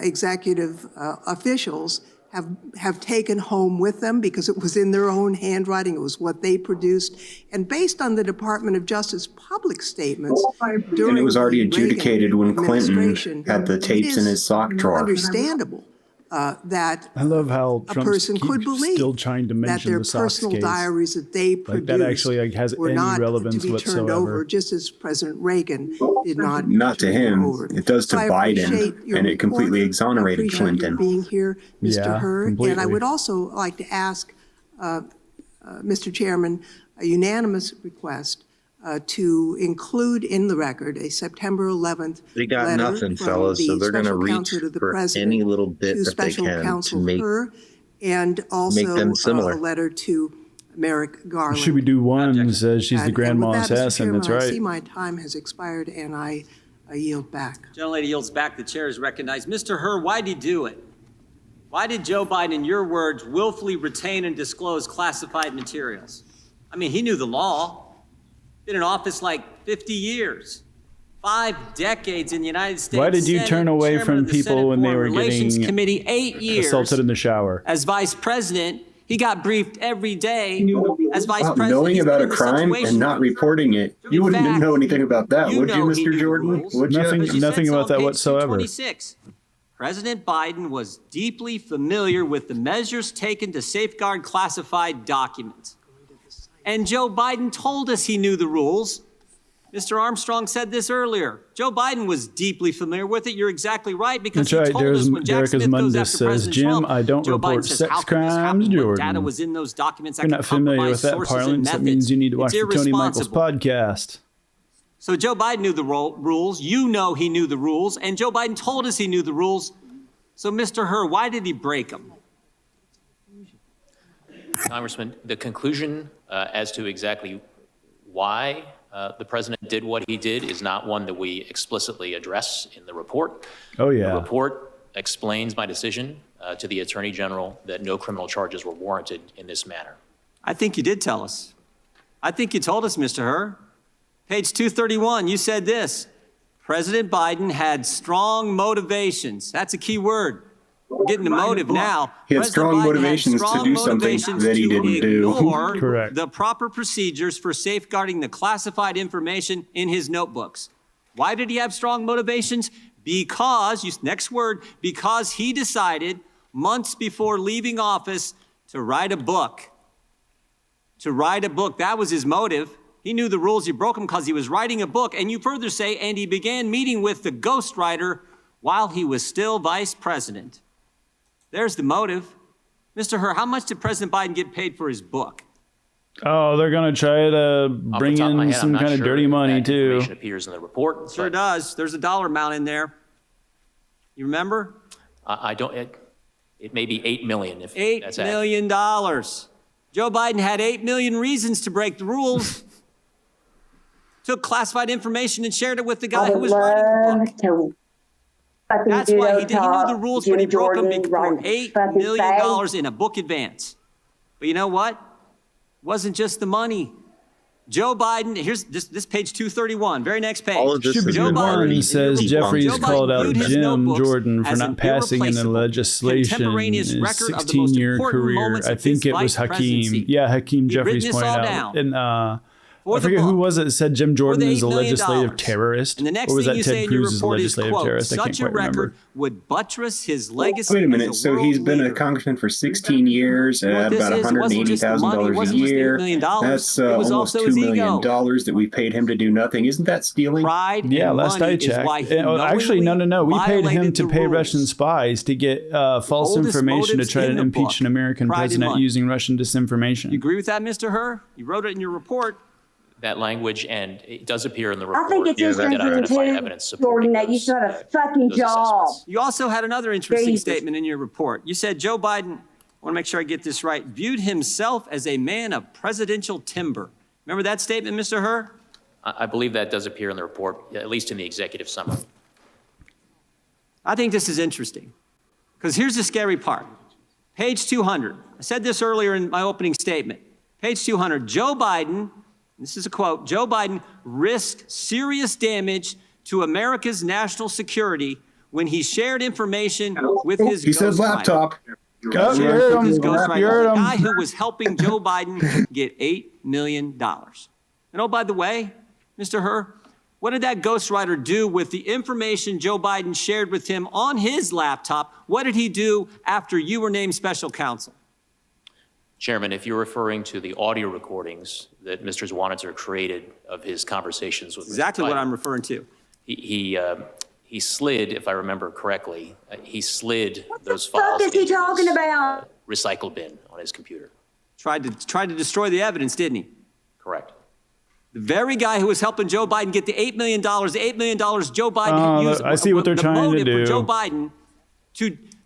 executive officials have taken home with them because it was in their own handwriting, it was what they produced. And based on the Department of Justice public statements during And it was already the Reagan adjudicated when Clinton administration, had the tapes in his sock drawer. Understandable that I love how a Trump person could keeps believe still trying to that mention their the Sox personal case. diaries that they Like produced that actually has were any not relevance to be whatsoever. turned over, just as President Reagan did not. Not to turn him. over. It does to So I Biden, appreciate your and it report. completely I exonerated appreciate Clinton. your being here, Mr. Yeah, Hur. And I completely. would also like to ask, Mr. Chairman, a unanimous request to include in the record a September 11th They got letter nothing, from fellas, so the they're going to special reach counsel to the for president any little bit to that they special can to counsel make Hur, and also them similar. a letter to Merrick Garland. Should we do one? Says she's the And with grandma that, Mr. assassin. Chairman, That's I right. see my time has expired, and I I yield back. Gentlelady yields back. The chair is recognized. Mr. Hur, why did he do it? Why did Joe Biden, in your words, willfully retain and disclose classified materials? I mean, he knew the law. Been in office like 50 years. 5 decades in the United States. Why did you Senate, turn away chairman from of the people Senate when they Foreign were Relations getting Committee, 8 years assaulted in the shower? as vice president? He got briefed every day as vice Wow, president. knowing He's about been a in the crime situation. and not reporting it, you wouldn't fact, know anything about that, you would you, know he knew Mr. the Jordan? rules. Would you? Nothing- Because you nothing said so about on that page whatsoever. 226. President Biden was deeply familiar with the measures taken to safeguard classified documents. And Joe Biden told us he knew the rules. Mr. Armstrong said this earlier. Joe Biden was deeply familiar with it. You're exactly right, because That's he right. told us when Jack Derek Smith goes Asmundus after says, President Jim, Trump, I don't Joe Biden report says, sex how could this happen crimes, when Jordan. data was in those documents that If you're could not familiar compromise with that sources and parlance, that methods? means you need to watch It's the Tony Michaels irresponsible. podcast. So Joe Biden knew the rules. You know he knew the rules. And Joe Biden told us he knew the rules. So, Mr. Hur, why did he break them? Congressman, the conclusion as to exactly why the president did what he did is not one that we explicitly address in the report. Oh, yeah. The report explains my decision to the Attorney General that no criminal charges were warranted in this manner. I think you did tell us. I think you told us, Mr. Hur. Page 231, you said this. President Biden had strong motivations. That's a key word. We're getting to motive now. He had President strong Biden had motivations to strong do something motivations that he to didn't do. ignore Correct. the proper procedures for safeguarding the classified information in his notebooks. Why did he have strong motivations? Because, next word, because he decided months before leaving office to write a book. To write a book. That was his motive. He knew the rules. He broke them because he was writing a book. And you further say, and he began meeting with the ghostwriter while he was still vice president. There's the motive. Mr. Hur, how much did President Biden get paid for his book? Oh, they're going to try to Off bring the top of my in head, I'm some not kind of sure dirty if money, that too. information appears in the report. Sure but does. There's a dollar amount in there. You remember? I don't. It may be $8 million if $8 that's million. Joe Biden had 8 million reasons to break the rules. Took classified information and shared it with the guy who was writing the book. That's why he did. He knew the rules, but he broke them for $8 million in a book advance. But you know what? It wasn't just the money. Joe Biden, here's this page 231, very next page. All of this Should be has been one already says debunked. Jeffries Joe Biden called out viewed his Jim notebooks Jordan for as not an passing in the irreplaceable, legislation in contemporaneous his record of the most 16-year important career. moments I of think his it was vice presidency. Hakeem. Yeah, Hakeem He'd written Jeffries this pointed all out. down. And For I the forget who book. was it that said Jim For Jordan the is a $8 million. legislative terrorist? And the next or was thing that you say Ted in your Cruz is a report is, legislative quote, terrorist? I can't such a quite record remember. would buttress his legacy Wait a as minute. So world he's been a leader. congressman for 16 years You know what at this about is? It wasn't just the money. It $180,000 a wasn't just the $8 year. million. That's It was almost also $2 his million ego. that we paid him to do nothing. Isn't that stealing? Pride Yeah, and last money I is checked. why he Actually, no. knowingly We paid him violated to the pay rules. Russian spies to get false oldest information to motives try in to the impeach book, an American pride and president money. using Russian disinformation. You agree with that, Mr. Hur? You wrote it in your report. That language, and it does appear in the I report. think it's that interesting identified too, evidence supporting Jordan, that you those, should have a fucking those job. assessments. You also had another interesting Jesus. statement in your report. You said Joe Biden, I want to make sure I get this right, viewed himself as a man of presidential timber. Remember that statement, Mr. Hur? I believe that does appear in the report, at least in the executive summary. I think this is interesting because here's the scary part. Page 200. I said this earlier in my opening statement. Page 200, Joe Biden, this is a quote, Joe Biden risked serious damage to America's national security when he shared information with his He says ghostwriter. laptop. Oh, you heard him. His You ghostwriter, heard the him. guy who was helping Joe Biden get $8 million. And oh, by the way, Mr. Hur, what did that ghostwriter do with the information Joe Biden shared with him on his laptop? What did he do after you were named special counsel? Chairman, if you're referring to the audio recordings that Mr. Zwanitzer created of his conversations with Exactly Mr. what Biden, I'm referring to. he slid, if I remember correctly, he slid those What files is he into talking his, about? recycle bin on his computer. Tried to destroy the evidence, didn't he? Correct. The very guy who was helping Joe Biden get the $8 million, $8 million Joe Biden used. I see what they're the trying to motive do. for Joe Biden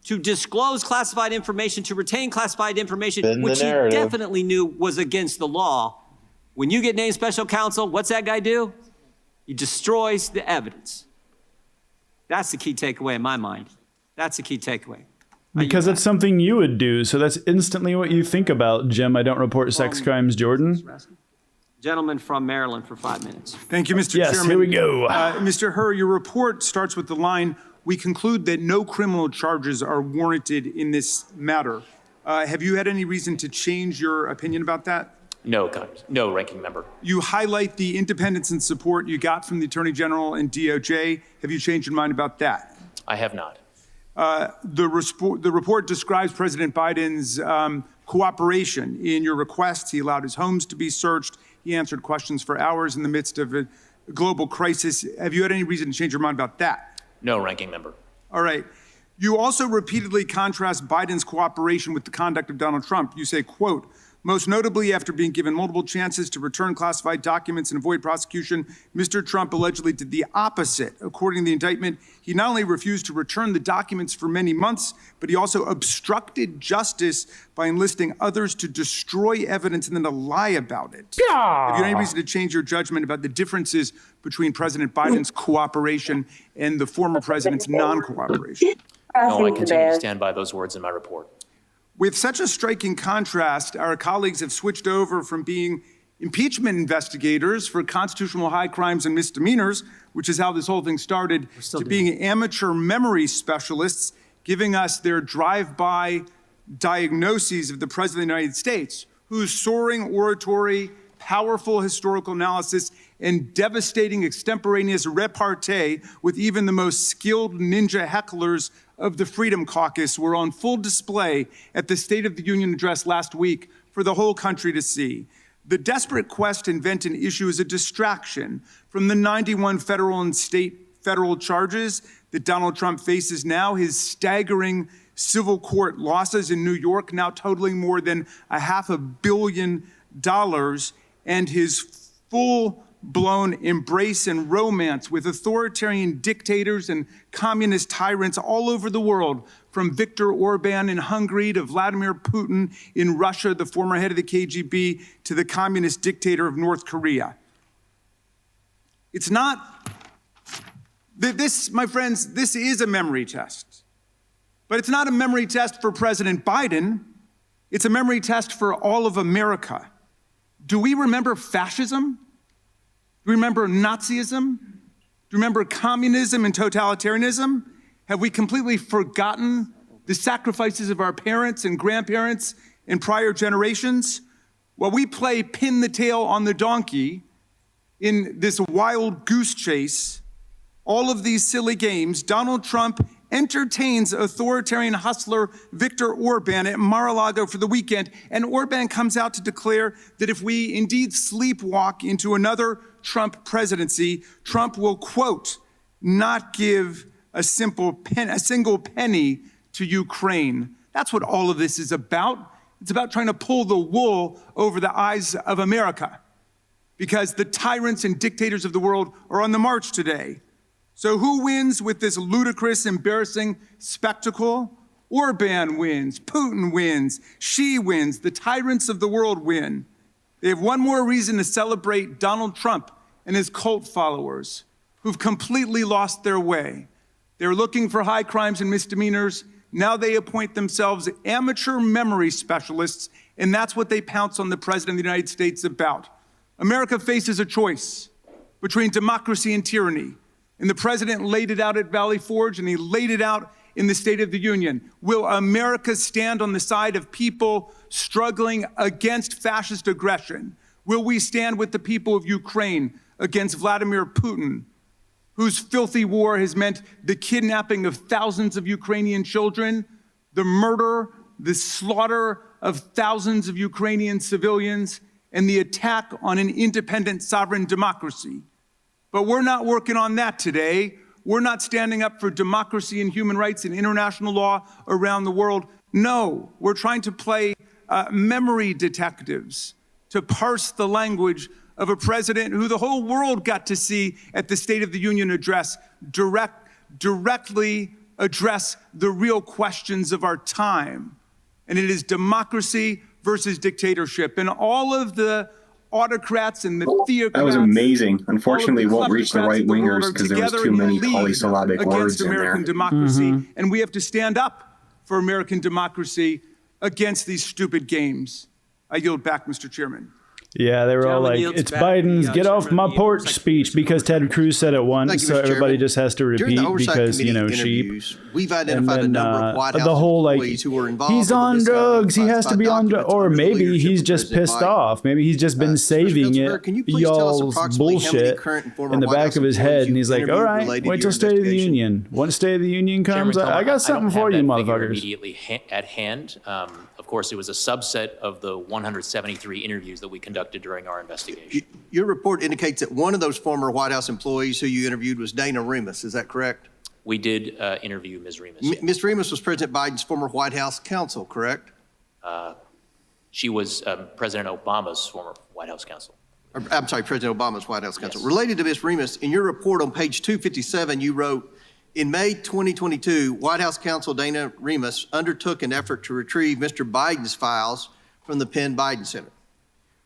to disclose classified information, to retain classified information, Bend the which he narrative. definitely knew was against the law. When you get named special counsel, what's that guy do? He destroys the evidence. That's the key takeaway in my mind. That's the key takeaway. Because it's something you would do. So that's instantly what you think about, Jim. I don't report sex crimes, Jordan. Gentleman from Maryland for 5 minutes. Thank you, Mr. Chairman. Yes, here we go. Mr. Hur, your report starts with the line, "We conclude that no criminal charges are warranted in this matter." Have you had any reason to change your opinion about that? No, no, Ranking Member. You highlight the independence and support you got from the Attorney General and DOJ. Have you changed your mind about that? I have not. The report describes President Biden's cooperation in your requests. He allowed his homes to be searched. He answered questions for hours in the midst of a global crisis. Have you had any reason to change your mind about that? No, Ranking Member. All right. You also repeatedly contrast Biden's cooperation with the conduct of Donald Trump. You say, quote, "Most notably, after being given multiple chances to return classified documents and avoid prosecution, Mr. Trump allegedly did the opposite. According to the indictment, he not only refused to return the documents for many months, but he also obstructed justice by enlisting others to destroy evidence and then to lie about it." Have you any reason to change your judgment about the differences between President Biden's cooperation and the former president's non-cooperation? No, I continue to stand by those words in my report. With such a striking contrast, our colleagues have switched over from being impeachment investigators for constitutional high crimes and misdemeanors, which is how this whole thing started, to being amateur memory specialists, giving us their drive-by diagnoses of the President of the United States, whose soaring oratory, powerful historical analysis, and devastating extemporaneous repartee with even the most skilled ninja hecklers of the Freedom Caucus were on full display at the State of the Union address last week for the whole country to see. The desperate quest to invent an issue is a distraction from the 91 federal and state federal charges that Donald Trump faces now, his staggering civil court losses in New York now totaling more than $500 million, and his full-blown embrace and romance with authoritarian dictators and communist tyrants all over the world, from Viktor Orban in Hungary to Vladimir Putin in Russia, the former head of the KGB, to the communist dictator of North Korea. It's not, this, my friends, this is a memory test. But it's not a memory test for President Biden. It's a memory test for all of America. Do we remember fascism? Do we remember Nazism? Do you remember communism and totalitarianism? Have we completely forgotten the sacrifices of our parents and grandparents and prior generations? While we play pin the tail on the donkey in this wild goose chase, all of these silly games, Donald Trump entertains authoritarian hustler Viktor Orban at Mar-a-Lago for the weekend, and Orban comes out to declare that if we indeed sleepwalk into another Trump presidency, Trump will, quote, not give a single penny to Ukraine. That's what all of this is about. It's about trying to pull the wool over the eyes of America, because the tyrants and dictators of the world are on the march today. So who wins with this ludicrous, embarrassing spectacle? Orban wins, Putin wins, Xi wins, the tyrants of the world win. They have one more reason to celebrate Donald Trump and his cult followers, who've completely lost their way. They're looking for high crimes and misdemeanors. Now they appoint themselves amateur memory specialists, and that's what they pounce on the President of the United States about. America faces a choice between democracy and tyranny. And the president laid it out at Valley Forge, and he laid it out in the State of the Union. Will America stand on the side of people struggling against fascist aggression? Will we stand with the people of Ukraine against Vladimir Putin, whose filthy war has meant the kidnapping of thousands of Ukrainian children, the murder, the slaughter of thousands of Ukrainian civilians, and the attack on an independent sovereign democracy? But we're not working on that today. We're not standing up for democracy and human rights and international law around the world. No, we're trying to play memory detectives, to parse the language of a president who the whole world got to see at the State of the Union address directly address the real questions of our time. And it is democracy versus dictatorship. And all of the autocrats and the theocrats. That was amazing. Unfortunately, it all of won't the reach the kleptocrats right of the world wingers are because there was together too in many league polysyllabic against words in American there. democracy, and we have to stand up for American democracy against these stupid games. I yield back, Mr. Chairman. Yeah, they were all Gentleman like, yields it's back Biden's the, get off chairman my of the porch Oversight speech because Ted Cruz said it once, Thank you, so Mr. everybody Chairman. just has to During repeat the Oversight because, you Committee know, sheep. interviews, we've And identified a then number of White House the whole like, employees who were involved he's in the on discovery of drugs, he has to be on drugs, classified or documents under the maybe leadership he's of just President pissed Biden. off. Maybe he's just been saving Counsel Hur, it, can you please tell us y'all's approximately how many bullshit current and former in the White back House of his head, employees and he's you've like, all interviewed right, related to wait your till State of the investigation? Union. Once State of the Union comes, Chairman Comer, I got something don't for have you, that figure motherfuckers. immediately at hand. Of course, it was a subset of the 173 interviews that we conducted during our investigation. Your report indicates that one of those former White House employees who you interviewed was Dana Remus. Is that correct? We did interview Ms. Remus. Ms. Remus was President Biden's former White House counsel, correct? She was President Obama's former White House counsel. I'm sorry, President Obama's White House counsel. Yes. Related to Ms. Remus, in your report on page 257, you wrote, in May 2022, White House counsel Dana Remus undertook an effort to retrieve Mr. Biden's files from the Penn Biden Center.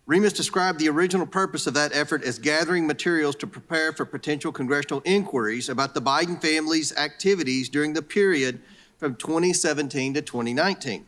Remus described the original purpose of that effort as gathering materials to prepare for potential congressional inquiries about the Biden family's activities during the period from 2017 to 2019.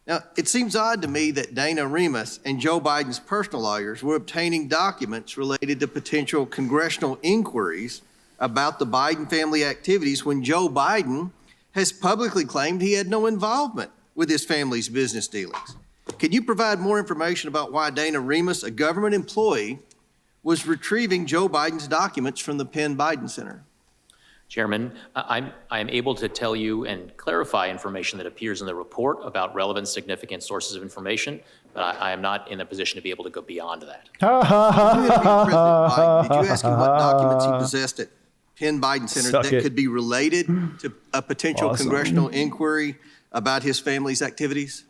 Now, it seems odd to me that Dana Remus and Joe Biden's personal lawyers were obtaining documents related to potential congressional inquiries about the Biden family activities when Joe Biden has publicly claimed he had no involvement with his family's business dealings. Can you provide more information about why Dana Remus, a government employee, was retrieving Joe Biden's documents from the Penn Biden Center? Chairman, I am able to tell you and clarify information that appears in the report about relevant, significant sources of information, but I am not in a position to be able to go beyond that. Did you ask him what documents he possessed at Penn Biden Center that could be related to a potential congressional inquiry about his family's activities?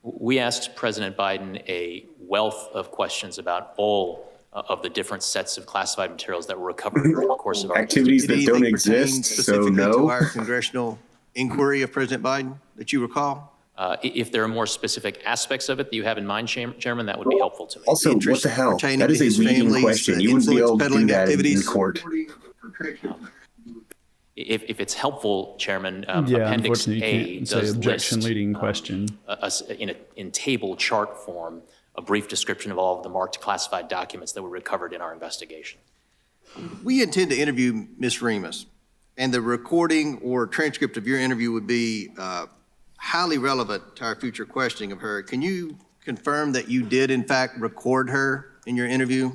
We asked President Biden a wealth of questions about all of the different sets of classified materials that were recovered during the course of our activities that don't exist, specifically so no. to our congressional inquiry of President Biden that you recall? If there are more specific aspects of it that you have in mind, Chairman, that would be helpful to me. Also, what the hell? That is a leading question. You wouldn't be able to do that in court. If it's helpful, Chairman, Yeah, Appendix unfortunately, you A can't say does objection list leading question. in table chart form a brief description of all of the marked classified documents that were recovered in our investigation. We intend to interview Ms. Remus, and the recording or transcript of your interview would be highly relevant to our future questioning of her. Can you confirm that you did, in fact, record her in your interview?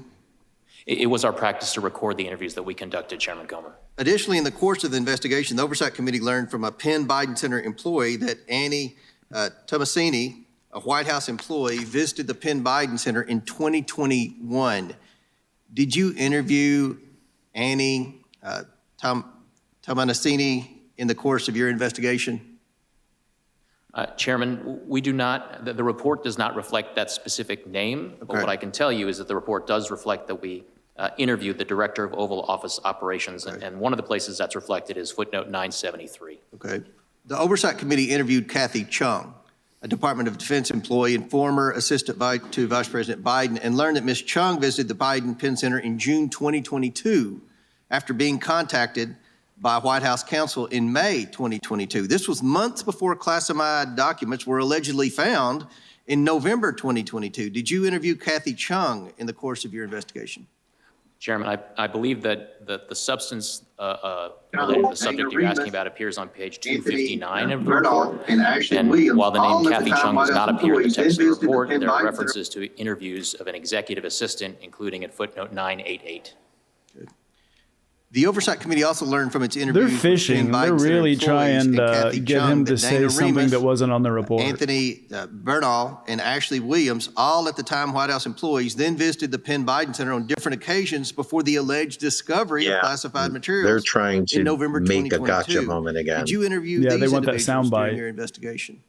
It was our practice to record the interviews that we conducted, Chairman Comer. Additionally, in the course of the investigation, the Oversight Committee learned from a Penn Biden Center employee that Annie Tomasini, a White House employee, visited the Penn Biden Center in 2021. Did you interview Annie Tomasini in the course of your investigation? Chairman, we do not, the report does not reflect that specific name, but what I can tell you is that the report does reflect that we interviewed the Director of Oval Office Operations, and one of the places that's reflected is footnote 973. Okay. The Oversight Committee interviewed Kathy Chung, a Department of Defense employee and former assistant to Vice President Biden, and learned that Ms. Chung visited the Biden Penn Center in June 2022 after being contacted by White House counsel in May 2022. This was months before classified documents were allegedly found in November 2022. Did you interview Kathy Chung in the course of your investigation? Chairman, I believe that the substance related to the subject you're asking about appears on page 259 of the report. And while the name Kathy Chung does not appear in the text of the report, there are references to interviews of an executive assistant, including at footnote 988. The Oversight Committee also learned from its interviews. They're fishing. They're really trying to get him to say something that wasn't on the report. Anthony Bernal and Ashley Williams, all at the time White House employees, then visited the Penn Biden Center on different occasions before the alleged discovery of classified materials. They're trying to in November make a 2022. gotcha moment again. Did you interview Yeah, these they want that individuals soundbite during your investigation?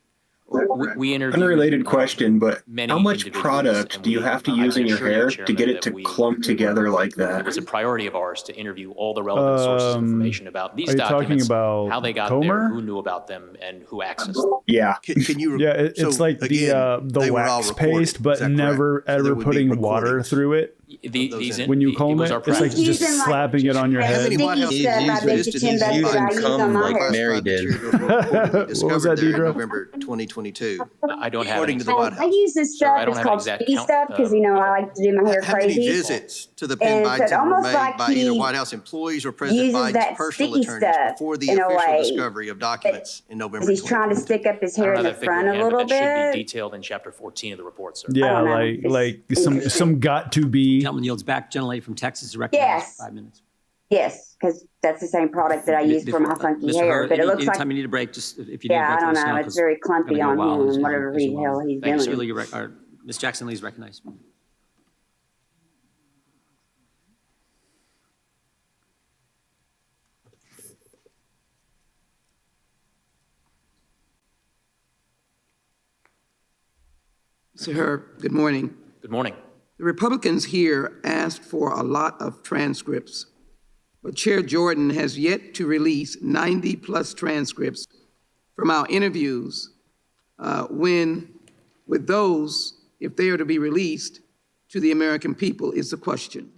We interviewed Unrelated question, but many how much individuals, product and do you we- have to I use can in your assure you, hair Chairman, to get it that to we- clump together like It that? was a priority of ours to interview all the relevant sources of information about these are you talking documents, about how they got Comer? there, who knew about them, and who accessed them. Yeah. Can you? Yeah, it's so, like again, the they were all wax recorded. paste, but Is that correct? never So there ever would be putting water recordings through it. When you comb was it, our it's like practice. just Using, like, slapping it on your How head. many White House Sticky stuff, I bet you visited 10 these bucks that I using use on my like hair. Mary did. What was that, there in Deidre? November 2022. I don't have According any, to the White I House. use this Sir, I stuff, don't it's have an called exact sticky count, stuff, because, you know, I like to do my hair How many crazy. visits to the pen And so Bidens it's were almost made like by either he White House employees or President uses Biden's that personal sticky attorneys stuff before the in a official way discovery of documents in November He's trying to 2022? stick up his I hair don't in have the that figure front in a hand, but little that should be bit. detailed in chapter 14 of the report, sir. Yeah, don't know. like It's some got to be. Gentleman yields back. Gentlelady from Texas is recognized Yes. for 5 minutes. Yes, because that's the same product that I use for my funky Mr. hair, Hur, but it looks like, anytime you need a break, just if you need a yeah, break, I don't let us know, it's 'cause very we're clumpy gonna on go a while him, as you- whatever as you the will. hell he's Thank you, sir. doing. Ms. Jackson Lee is recognized. Mr. Hur, good morning. Good morning. The Republicans here asked for a lot of transcripts, but Chair Jordan has yet to release 90-plus transcripts from our interviews with those, if they are to be released to the American people, is the question.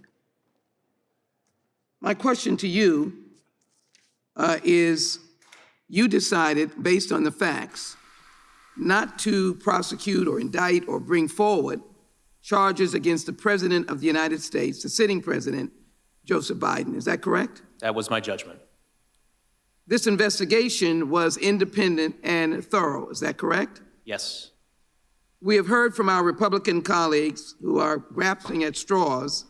My question to you is, you decided, based on the facts, not to prosecute or indict or bring forward charges against the President of the United States, the sitting President, Joseph Biden. Is that correct? That was my judgment. This investigation was independent and thorough. Is that correct? Yes. We have heard from our Republican colleagues who are grasping at straws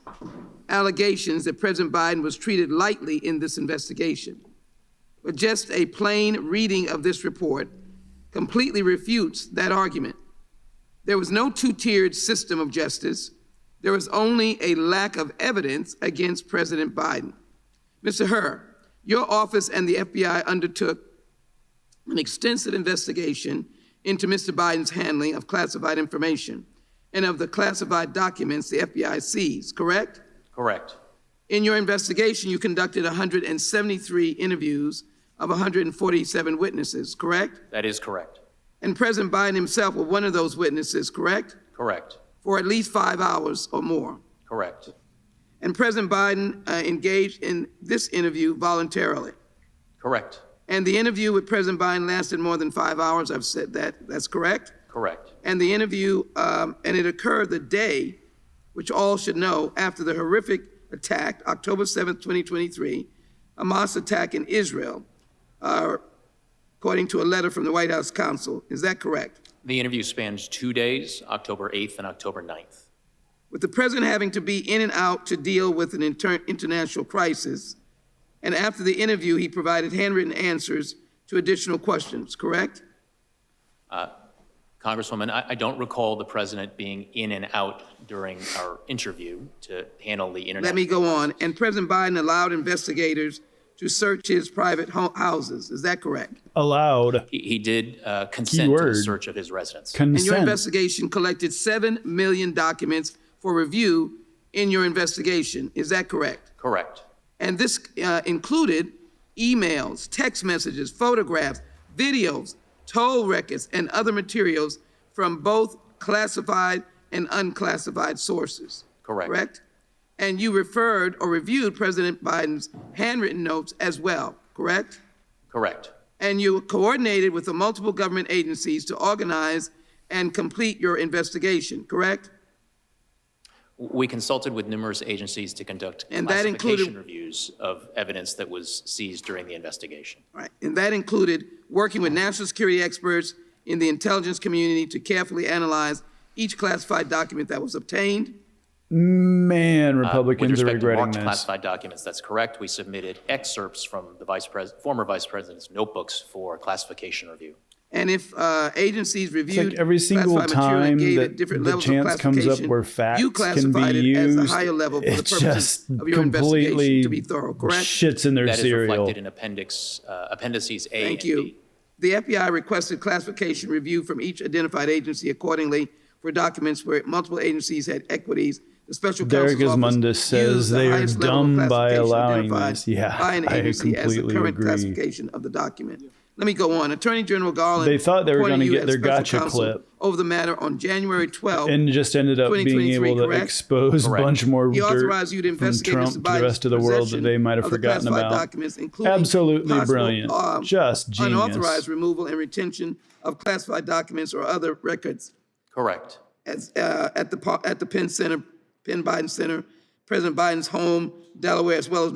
allegations that President Biden was treated lightly in this investigation. But just a plain reading of this report completely refutes that argument. There was no two-tiered system of justice. There was only a lack of evidence against President Biden. Mr. Hur, your office and the FBI undertook an extensive investigation into Mr. Biden's handling of classified information and of the classified documents the FBI seized, correct? Correct. In your investigation, you conducted 173 interviews of 147 witnesses, correct? That is correct. And President Biden himself was one of those witnesses, correct? Correct. For at least 5 hours or more. Correct. And President Biden engaged in this interview voluntarily. Correct. And the interview with President Biden lasted more than 5 hours. I've said that. That's correct? Correct. And the interview, and it occurred the day, which all should know, after the horrific attack, October 7th, 2023, Hamas attack in Israel, according to a letter from the White House counsel. Is that correct? The interview spans 2 days, October 8th and October 9th. With the president having to be in and out to deal with an international crisis, and after the interview, he provided handwritten answers to additional questions, correct? Congresswoman, I don't recall the president being in and out during our interview to handle the internet. Let me go on. And President Biden allowed investigators to search his private houses. Is that correct? Allowed. He did consent to the search of his residence. And your investigation collected 7 million documents for review in your investigation. Is that correct? Correct. And this included emails, text messages, photographs, videos, toll records, and other materials from both classified and unclassified sources. Correct. Correct? And you referred or reviewed President Biden's handwritten notes as well, correct? Correct. And you coordinated with the multiple government agencies to organize and complete your investigation, correct? We consulted with numerous agencies to conduct And that classification included- reviews of evidence that was seized during the investigation. Right. And that included working with national security experts in the intelligence community to carefully analyze each classified document that was obtained. Man, With Republicans are respect to regretting marked this. classified documents, that's correct. We submitted excerpts from the former vice president's notebooks for classification review. And if agencies It's reviewed like every single classified material and time gave that it different the levels of chance comes up classification, where facts you can classified be it as used, a higher level for the it purposes just of your investigation completely to be thorough, correct? shits in their That is cereal. reflected in appendices A Thank and you. B. The FBI requested classification review from each identified agency accordingly for documents where multiple agencies had equities. The special Derek counsel's office Ismundis says used the they are highest level of dumb by classification allowing identified this. Yeah, by an I agency as the completely current agree. classification of the document. Let me go on. Attorney General Garland They thought they were appointed going to you get as their special gotcha counsel clip over the matter on January 12th, and just ended up being 2023, able to correct? expose a bunch more He dirt authorized you to from investigate Trump Mr. to the Biden's rest of the world that possession they might have of the forgotten classified about. documents, including Absolutely possible, brilliant. Just genius. unauthorized removal and retention of classified documents or other records Correct. as, at the Penn Biden Center, President Biden's home, Delaware, as well as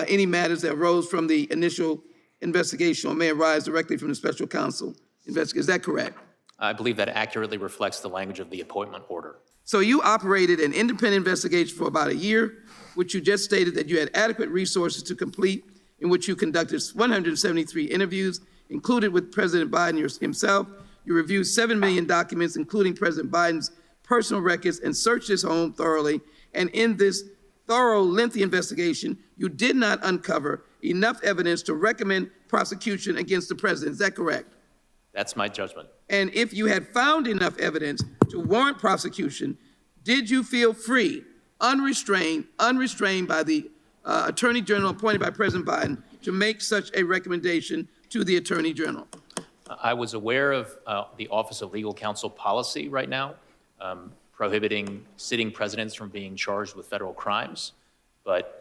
any matters that arose from the initial investigation or may arise directly from the special counsel investigation. Is that correct? I believe that accurately reflects the language of the appointment order. So you operated an independent investigation for about a year, which you just stated that you had adequate resources to complete, in which you conducted 173 interviews, included with President Biden himself. You reviewed 7 million documents, including President Biden's personal records, and searched his home thoroughly. And in this thorough, lengthy investigation, you did not uncover enough evidence to recommend prosecution against the president. Is that correct? That's my judgment. And if you had found enough evidence to warrant prosecution, did you feel free, unrestrained by the Attorney General appointed by President Biden to make such a recommendation to the Attorney General? I was aware of the Office of Legal Counsel policy right now, prohibiting sitting presidents from being charged with federal crimes. But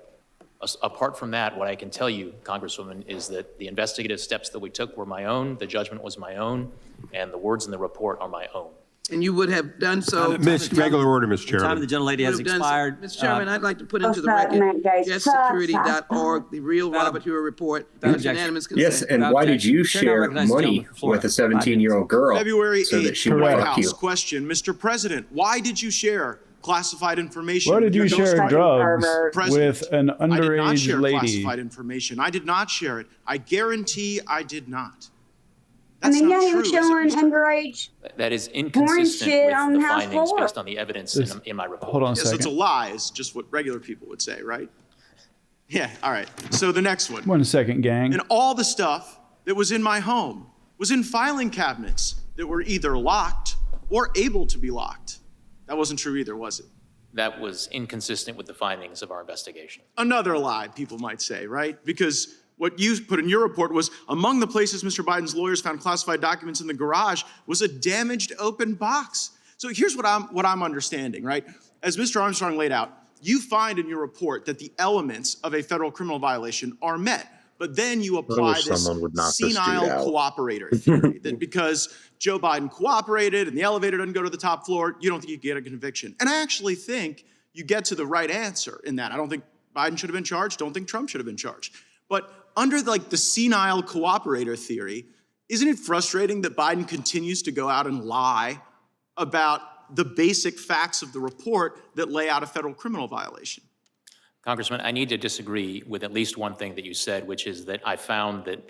apart from that, what I can tell you, Congresswoman, is that the investigative steps that we took were my own, the judgment was my own, and the words in the report are my own. And you would have done so. Regular order, Mr. The time of Chairman. the gentlelady has expired. Mr. Chairman, I'd like to put into the What's that, record Matt, guys? justsecurity.org, the real Robert Hur report, Madam unanimous consent. Yes, and why did you Chair now share recognizes the money gentleman from Florida. with a 17-year-old girl February so that 8th, she would White fuck House you? question, Mr. President, why did you share classified information? Why did you with your share ghost drugs president? with an I did not underage share lady? classified information. I did not share it. I guarantee I did not. And That's then not yeah, he true, was is it, showing Mr. underage. That is inconsistent shit with on the House findings floor. based on the evidence in my report. Hold on a Yes, it's a second. lie, is just what regular people would say, right? Yeah, all right. So the next one. 1 second, gang. And all the stuff that was in my home was in filing cabinets that were either locked or able to be locked. That wasn't true either, was it? That was inconsistent with the findings of our investigation. Another lie, people might say, right? Because what you put in your report was among the places Mr. Biden's lawyers found classified documents in the garage was a damaged open box. So here's what I'm understanding, right? As Mr. Armstrong laid out, you find in your report that the elements of a federal criminal violation are met. But then you apply this senile cooperator theory that because Joe Biden cooperated and the elevator doesn't go to the top floor, you don't think you get a conviction. And I actually think you get to the right answer in that. I don't think Biden should have been charged. Don't think Trump should have been charged. But under the senile cooperator theory, isn't it frustrating that Biden continues to go out and lie about the basic facts of the report that lay out a federal criminal violation? Congressman, I need to disagree with at least one thing that you said, which is that I found that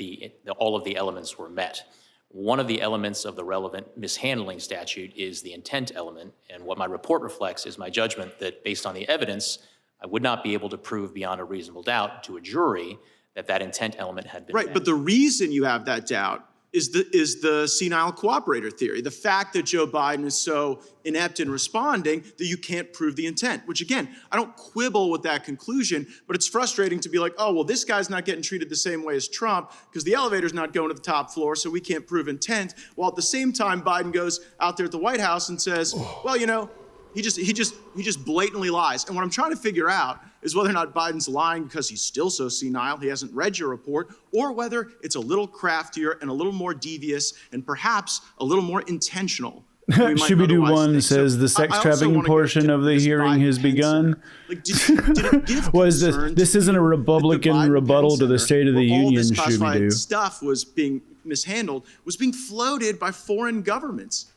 all of the elements were met. One of the elements of the relevant mishandling statute is the intent element, and what my report reflects is my judgment that based on the evidence, I would not be able to prove beyond a reasonable doubt to a jury that intent element had been met. Right, but the reason you have that doubt is the senile cooperator theory. The fact that Joe Biden is so inept in responding that you can't prove the intent, which again, I don't quibble with that conclusion, but it's frustrating to be like, oh, well, this guy's not getting treated the same way as Trump because the elevator's not going to the top floor, so we can't prove intent. While at the same time, Biden goes out there at the White House and says, well, you know, he just blatantly lies. And what I'm trying to figure out is whether or not Biden's lying because he's still so senile, he hasn't read your report, or whether it's a little craftier and a little more devious and perhaps a little more intentional. Shooby-Doo-1 says the sex trafficking portion of the hearing has begun. Like, did it give Was this isn't a Republican rebuttal to the State of the Union, all this classified Shooby-Doo. stuff was being mishandled, was being floated by foreign governments?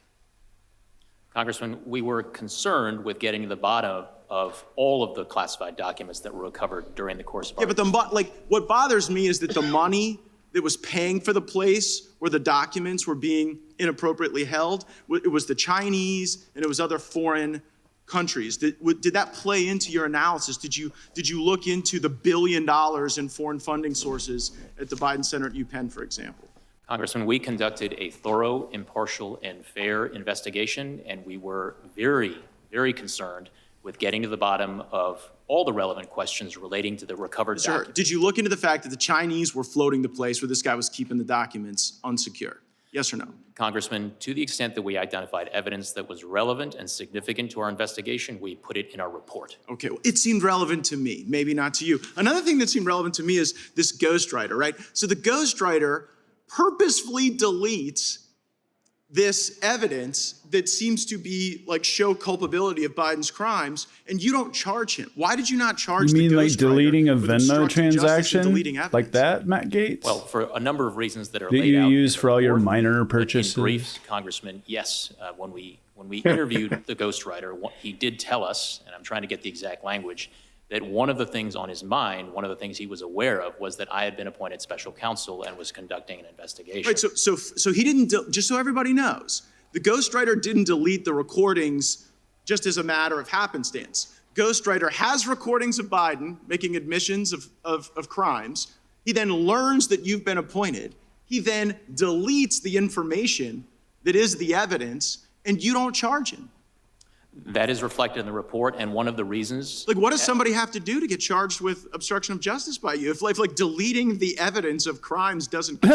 Congressman, we were concerned with getting to the bottom of all of the classified documents that were recovered during the course of our what bothers me is that the money that was paying for the place where the documents were being inappropriately held, it was the Chinese and it was other foreign countries. Did that play into your analysis? Did you look into the $1 billion in foreign funding sources at the Biden Center at UPenn, for example? Congressman, we conducted a thorough, impartial, and fair investigation, and we were very, very concerned with getting to the bottom of all the relevant questions relating to the recovered documents. Did you look into the fact that the Chinese were floating the place where this guy was keeping the documents unsecure? Yes or no? Congressman, to the extent that we identified evidence that was relevant and significant to our investigation, we put it in our report. Okay, well, it seemed relevant to me, maybe not to you. Another thing that seemed relevant to me is this ghostwriter, right? So the ghostwriter purposefully deletes this evidence that seems to be like show culpability of Biden's crimes, and you don't charge him. Why did you not charge the ghostwriter? You mean like deleting a with Venmo obstructing justice and transaction deleting evidence? like that, Matt Gaetz? Well, for a number of reasons that are that laid you out in use the for all your report, minor but in purchases? brief, Congressman, yes, when we interviewed the ghostwriter, he did tell us, and I'm trying to get the exact language, that one of the things on his mind, one of the things he was aware of, was that I had been appointed special counsel and was conducting an investigation. Right, so he didn't, just so everybody knows, the ghostwriter didn't delete the recordings just as a matter of happenstance. Ghostwriter has recordings of Biden making admissions of crimes. He then learns that you've been appointed. He then deletes the information that is the evidence, and you don't charge him. That is reflected in the report, and one of the reasons... Like, what does somebody have to do to get charged with obstruction of justice by you? If like deleting the evidence of crimes doesn't... state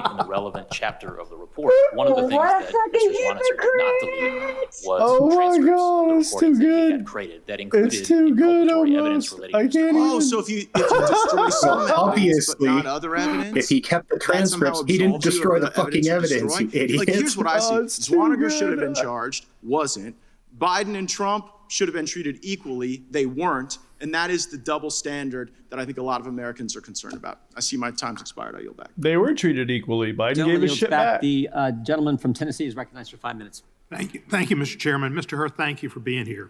in the relevant chapter of the report, one of the things that Mr. Schwanitzer did not delete was transcripts of the recordings that he had created that included inculpatory evidence relating to Mr. Biden. So if you destroy some evidence, Obviously, but not other evidence, if he kept the transcripts, he didn't destroy the fucking evidence, you idiot. Like, here's what I see. Zwaniger should have been charged, wasn't. Biden and Trump should have been treated equally. They weren't. And that is the double standard that I think a lot of Americans are concerned about. I see my time's expired. I yield back. They were treated equally. Biden Gentleman gave his yields shit back. The gentleman from Tennessee is recognized for 5 minutes. Thank you, Mr. Chairman. Mr. Hur, thank you for being here.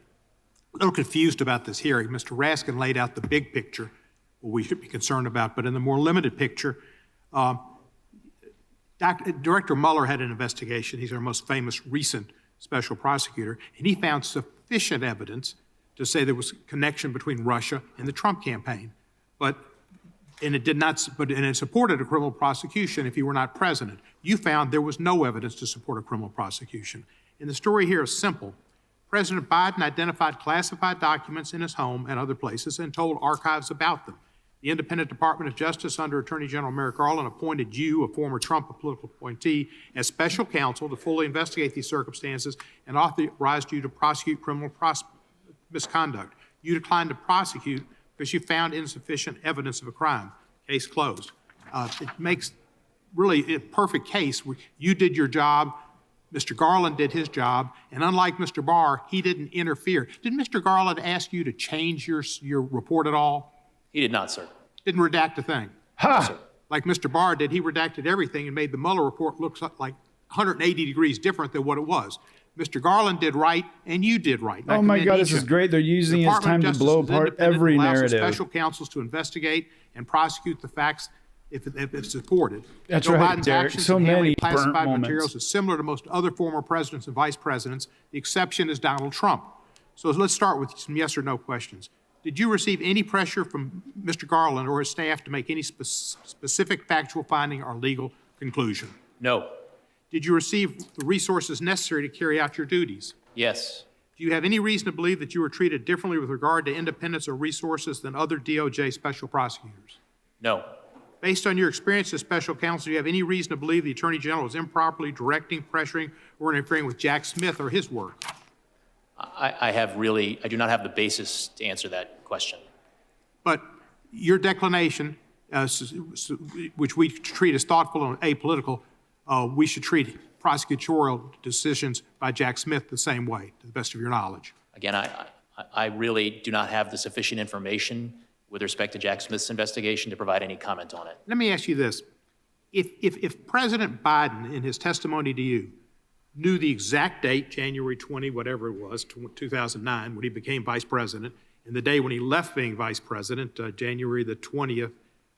A little confused about this hearing. Mr. Raskin laid out the big picture, what we should be concerned about, but in the more limited picture, Director Mueller had an investigation. He's our most famous recent special prosecutor, and he found sufficient evidence to say there was a connection between Russia and the Trump campaign. But it supported a criminal prosecution if he were not president. You found there was no evidence to support a criminal prosecution. And the story here is simple. President Biden identified classified documents in his home and other places and told archives about them. The Independent Department of Justice under Attorney General Merrick Garland appointed you, a former Trump political appointee, as special counsel to fully investigate these circumstances and authorized you to prosecute criminal misconduct. You declined to prosecute because you found insufficient evidence of a crime. Case closed. It makes really a perfect case. You did your job. Mr. Garland did his job, and unlike Mr. Barr, he didn't interfere. Did Mr. Garland ask you to change your report at all? He did not, sir. Didn't redact a thing. Sir. Like Mr. Barr did, he redacted everything and made the Mueller report look like 180 degrees different than what it was. Mr. Garland did right, and you did right. Oh my God, this is great. They're using his time to blow apart every narrative. Special counsels to investigate and prosecute the facts if it's supported. That's Joe right, Biden's Derek. actions So in handling many burnt classified moments. materials is similar to most other former presidents and vice presidents. The exception is Donald Trump. So let's start with some yes or no questions. Did you receive any pressure from Mr. Garland or his staff to make any specific factual finding or legal conclusion? No. Did you receive the resources necessary to carry out your duties? Yes. Do you have any reason to believe that you were treated differently with regard to independence or resources than other DOJ special prosecutors? No. Based on your experience as special counsel, do you have any reason to believe the Attorney General was improperly directing, pressuring, or interfering with Jack Smith or his work? I do not have the basis to answer that question. But your declination, which we treat as thoughtful and apolitical, we should treat prosecutorial decisions by Jack Smith the same way, to the best of your knowledge. Again, I really do not have the sufficient information with respect to Jack Smith's investigation to provide any comment on it. Let me ask you this. If President Biden, in his testimony to you, knew the exact date, January 20, whatever it was, 2009, when he became vice president, and the day when he left being vice president, January the 20th,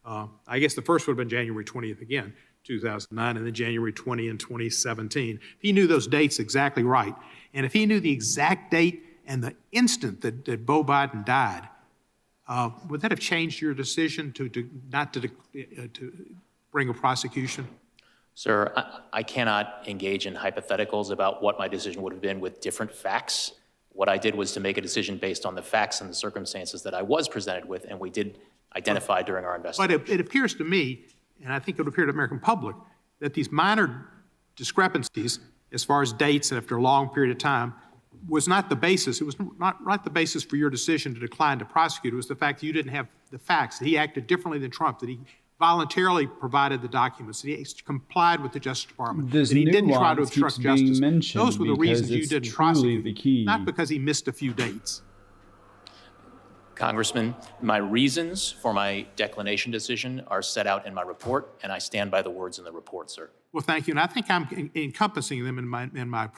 I guess the first would have been January 20th again, 2009, and then January 20 in 2017. If he knew those dates exactly right, and if he knew the exact date and the instant that Beau Biden died, would that have changed your decision to not to bring a prosecution? Sir, I cannot engage in hypotheticals about what my decision would have been with different facts. What I did was to make a decision based on the facts and the circumstances that I was presented with, and we did identify during our investigation. But it appears to me, and I think it would appear to the American public, that these minor discrepancies, as far as dates and after a long period of time, was not the basis. It was not the basis for your decision to decline to prosecute. It was the fact that you didn't have the facts, that he acted differently than Trump, that he voluntarily provided the documents, that he complied with the Justice Department, that he didn't try to obstruct justice. Those were the reasons you didn't prosecute, not because he missed a few dates. Congressman, my reasons for my declination decision are set out in my report, and I stand by the words in the report, sir. Well, thank you. And I think I'm encompassing them in my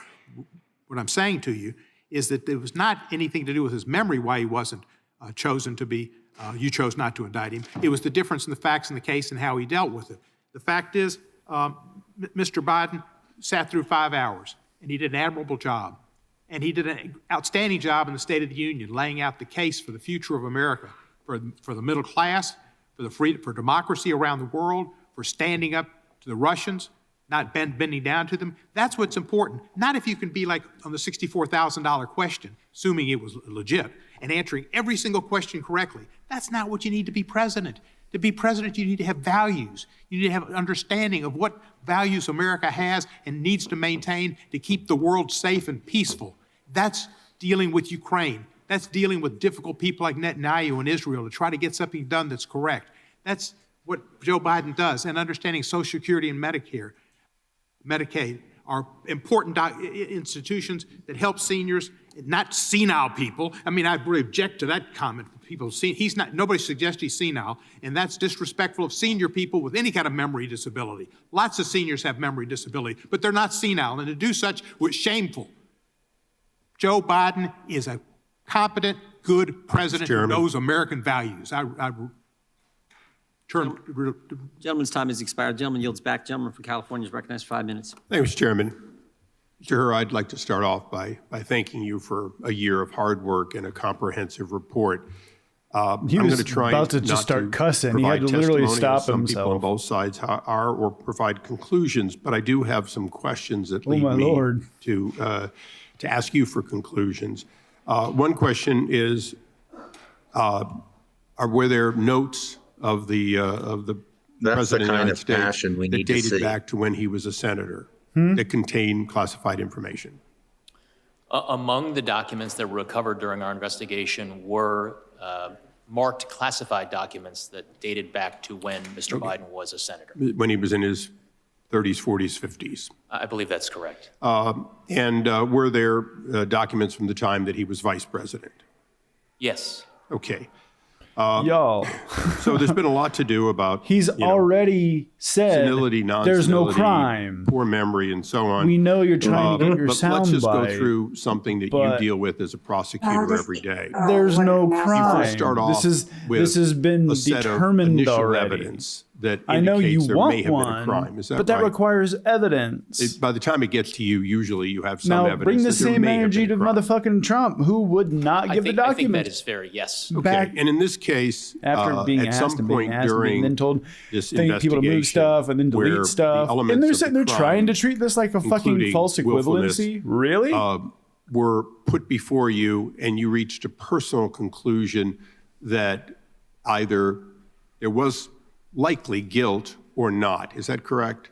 what I'm saying to you is that there was not anything to do with his memory why he wasn't chosen to be, you chose not to indict him. It was the difference in the facts in the case and how he dealt with it. The fact is, Mr. Biden sat through 5 hours, and he did an admirable job. And he did an outstanding job in the State of the Union, laying out the case for the future of America, for the middle class, for democracy around the world, for standing up to the Russians, not bending down to them. That's what's important. Not if you can be like on the $64,000 question, assuming it was legit, and answering every single question correctly. That's not what you need to be president. To be president, you need to have values. You need to have an understanding of what values America has and needs to maintain to keep the world safe and peaceful. That's dealing with Ukraine. That's dealing with difficult people like Netanyahu in Israel to try to get something done that's correct. That's what Joe Biden does. And understanding Social Security and Medicaid are important institutions that help seniors, not senile people. I mean, I really object to that comment. People see nobody suggests he's senile, and that's disrespectful of senior people with any kind of memory disability. Lots of seniors have memory disability, but they're not senile, and to do such was shameful. Joe Biden is a competent, good president who knows American values. Gentleman's time has expired. Gentleman yields back. Gentleman from California is recognized for 5 minutes. Thank you, Mr. Chairman. Mr. Hur, I'd like to start off by thanking you for a year of hard work and a comprehensive report. He was about to just start cussing. He had to literally stop some himself. People on both sides are or provide conclusions, but I do have some questions that lead me to ask you for conclusions. One question is, were there notes of the President of the United States that dated back to when he was a senator that contained classified information? Among the documents that were recovered during our investigation were marked classified documents that dated back to when Mr. Biden was a senator. When he was in his 30s, 40s, 50s. I believe that's correct. And were there documents from the time that he was vice president? Yes. Okay. Y'all. So there's been a lot to do about he's already said senility, there's no crime, poor memory, and so on. We know you're trying to get your but sound let's just bite, go through something that you deal with as a prosecutor every day. There's no crime. You first start off this has been a set determined of initial already. Evidence that I know you indicates there want may have one, been a crime. Is that but that right? requires evidence. By the time it gets to you, usually you have some Now evidence. bring the that there same may have energy been to a crime. motherfucking Trump, who would not give the I think documents. that is fair, yes. Okay, and in this case, After being at asked some and point being asked during and then told this people to move investigation stuff and then where delete the stuff, elements and they're of sitting the there trying to crime, treat this like a fucking including false willfulness, equivalency. Really? were put before you, and you reached a personal conclusion that either there was likely guilt or not. Is that correct?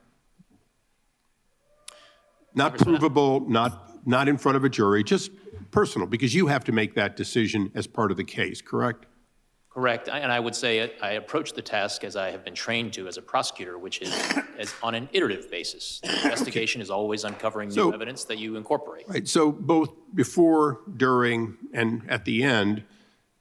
Not provable, not in front of a jury, just personal, because you have to make that decision as part of the case, correct? Correct. And I would say I approach the task as I have been trained to as a prosecutor, which is as on an iterative basis. The investigation is always uncovering new evidence that you incorporate. Right. So both before, during, and at the end,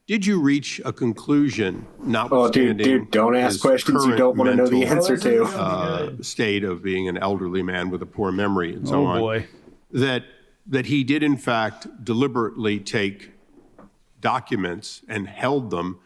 did you reach a conclusion, notwithstanding dude, don't ask questions you don't want to know the answer to. State of being an elderly man with a poor memory and so on. Boy. That he did in fact deliberately take documents and held them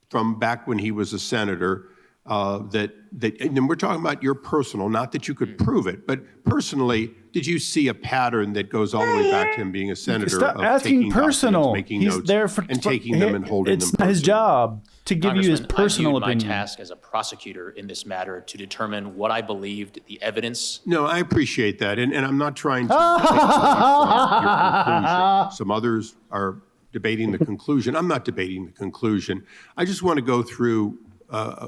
from back when he was a senator, and we're talking about your personal, not that you could prove it, but personally, did you see a pattern that goes all the way back to him being a senator Stop of asking taking documents, personal. making He's notes, there for and taking them and holding them It's not his personally? job to give you his Congressman, personal I viewed opinion. my task as a prosecutor in this matter to determine what I believed the evidence. No, I appreciate that, and I'm not trying to take away from your conclusion. Some others are debating the conclusion. I'm not debating the conclusion. I just want to go through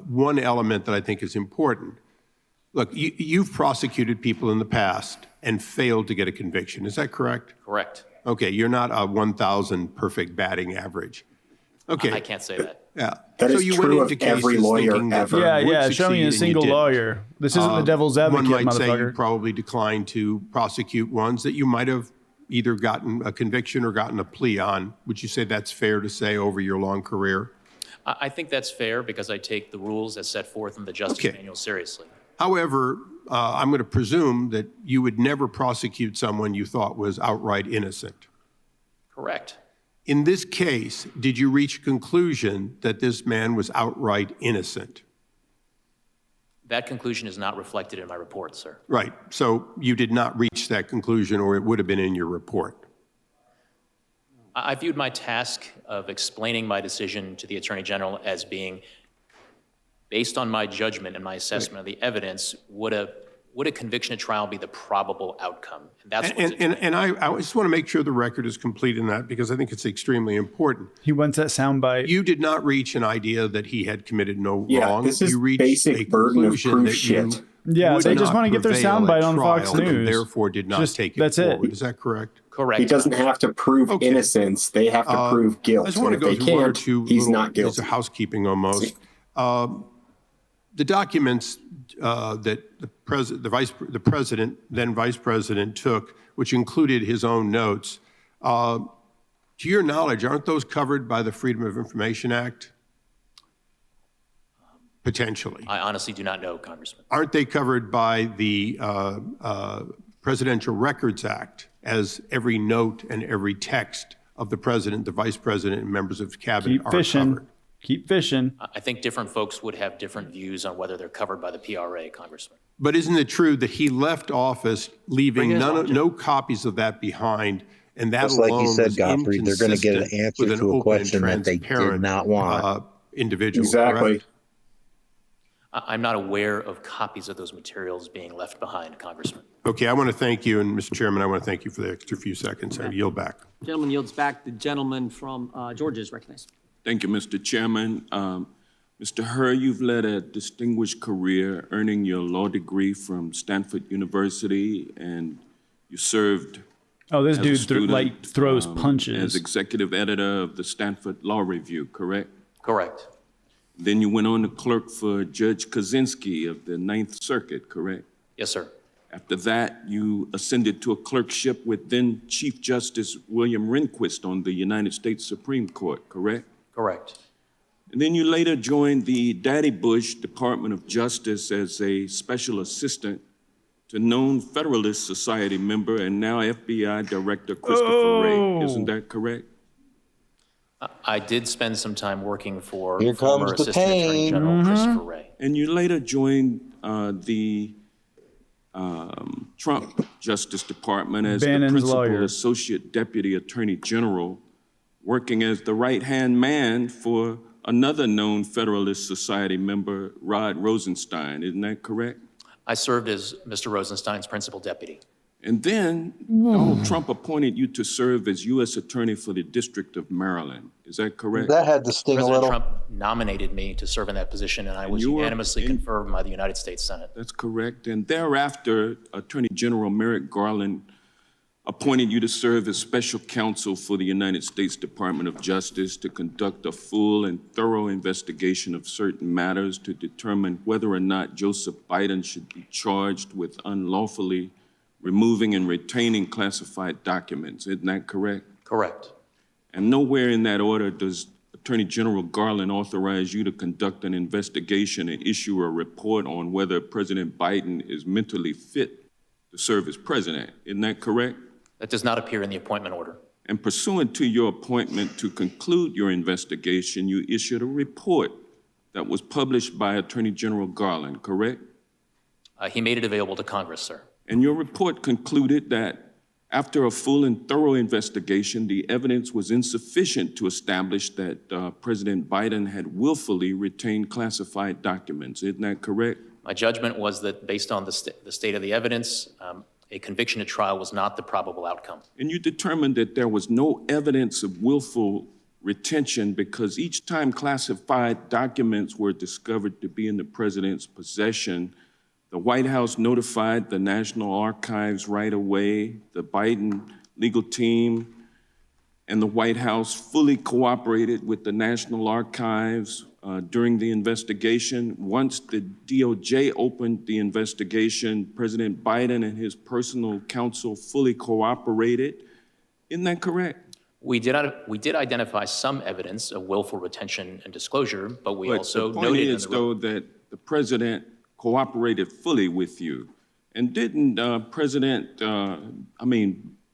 one element that I think is important. Look, you've prosecuted people in the past and failed to get a conviction. Is that correct? Correct. Okay, you're not a 1,000 perfect batting average. Okay. I can't say that. Yeah. That so is you true went into of every cases lawyer thinking that ever. you Yeah, would yeah. Show succeed me a and you single didn't. lawyer. This isn't the devil's advocate, One might say you motherfucker. probably declined to prosecute ones that you might have either gotten a conviction or gotten a plea on. Would you say that's fair to say over your long career? I think that's fair because I take the rules as set forth in the Justice Manual seriously. However, I'm going to presume that you would never prosecute someone you thought was outright innocent. Correct. In this case, did you reach a conclusion that this man was outright innocent? That conclusion is not reflected in my report, sir. Right. So you did not reach that conclusion, or it would have been in your report. I viewed my task of explaining my decision to the Attorney General as being based on my judgment and my assessment of the evidence. Would a conviction at trial be the probable outcome? And that's And I just want to make sure the record is complete in that, because I think it's extremely important. He wants that soundbite. You did not reach an idea that he had committed no Yeah, wrong. this is you reached basic a burden of conclusion proof that shit. Yeah, would they just not want to get their prevail soundbite at on Fox trial, and News. therefore did not Just- take it that's it. forward. Is that correct? correct. He doesn't have to prove innocence. They have to prove guilt. I just want to And go if they through one or can't, two he's little not bits guilty. of housekeeping almost. The documents that the president, then vice president, took, which included his own notes, to your knowledge, aren't those covered by the Freedom of Information Act? Potentially. I honestly do not know, Congressman. Aren't they covered by the Presidential Records Act, as every note and every text of the president, the vice president, and members of cabinet Keep are fishing. covered? Keep fishing. I think different folks would have different views on whether they're covered by the PRA, Congressman. But isn't it true that he left office leaving no copies of that behind, and that Just like you alone said, was Godfrey, they're going to get an inconsistent answer with an to a open and question that they did transparent, not want. individual? Exactly. Correct? I'm not aware of copies of those materials being left behind, Congressman. Okay, I want to thank you, and Mr. Chairman, I want to thank you for the extra few seconds. I yield back. Gentleman yields back. The gentleman from Georgia is recognized. Thank you, Mr. Chairman. Mr. Hur, you've led a distinguished career, earning your law degree from Stanford University, and you served Oh, this as a dude student, throws as punches. executive editor of the Stanford Law Review, correct? Correct. Then you went on to clerk for Judge Kaczynski of the Ninth Circuit, correct? Yes, sir. After that, you ascended to a clerkship with then Chief Justice William Rehnquist on the United States Supreme Court, correct? Correct. And then you later joined the Daddy Bush Department of Justice as a special assistant to known Federalist Society member and now FBI Director Christopher Wray. Isn't that correct? I did spend some time working for Here former comes the Assistant Attorney pain. General Christopher Wray. And you later joined the Trump Justice Department as Bannon's the Principal lawyer. Associate Deputy Attorney General, working as the right-hand man for another known Federalist Society member, Rod Rosenstein. Isn't that correct? I served as Mr. Rosenstein's principal deputy. And then Donald Trump appointed you to serve as U.S. Attorney for the District of Maryland. Is that correct? That had to sting a President little. Trump nominated me to serve in that position, and I was you were unanimously confirmed by the United States Senate. That's correct. And thereafter, Attorney General Merrick Garland appointed you to serve as special counsel for the United States Department of Justice to conduct a full and thorough investigation of certain matters to determine whether or not Joseph Biden should be charged with unlawfully removing and retaining classified documents. Isn't that correct? Correct. And nowhere in that order does Attorney General Garland authorize you to conduct an investigation and issue a report on whether President Biden is mentally fit to serve as president. Isn't that correct? That does not appear in the appointment order. And pursuant to your appointment to conclude your investigation, you issued a report that was published by Attorney General Garland, correct? He made it available to Congress, sir. And your report concluded that after a full and thorough investigation, the evidence was insufficient to establish that President Biden had willfully retained classified documents. Isn't that correct? My judgment was that based on the state of the evidence, a conviction at trial was not the probable outcome. And you determined that there was no evidence of willful retention because each time classified documents were discovered to be in the president's possession, the White House notified the National Archives right away. The Biden legal team and the White House fully cooperated with the National Archives during the investigation. Once the DOJ opened the investigation, President Biden and his personal counsel fully cooperated. Isn't that correct? We did identify some evidence of willful retention and disclosure, but we also the point noted is, though, that the president cooperated fully with you. And didn't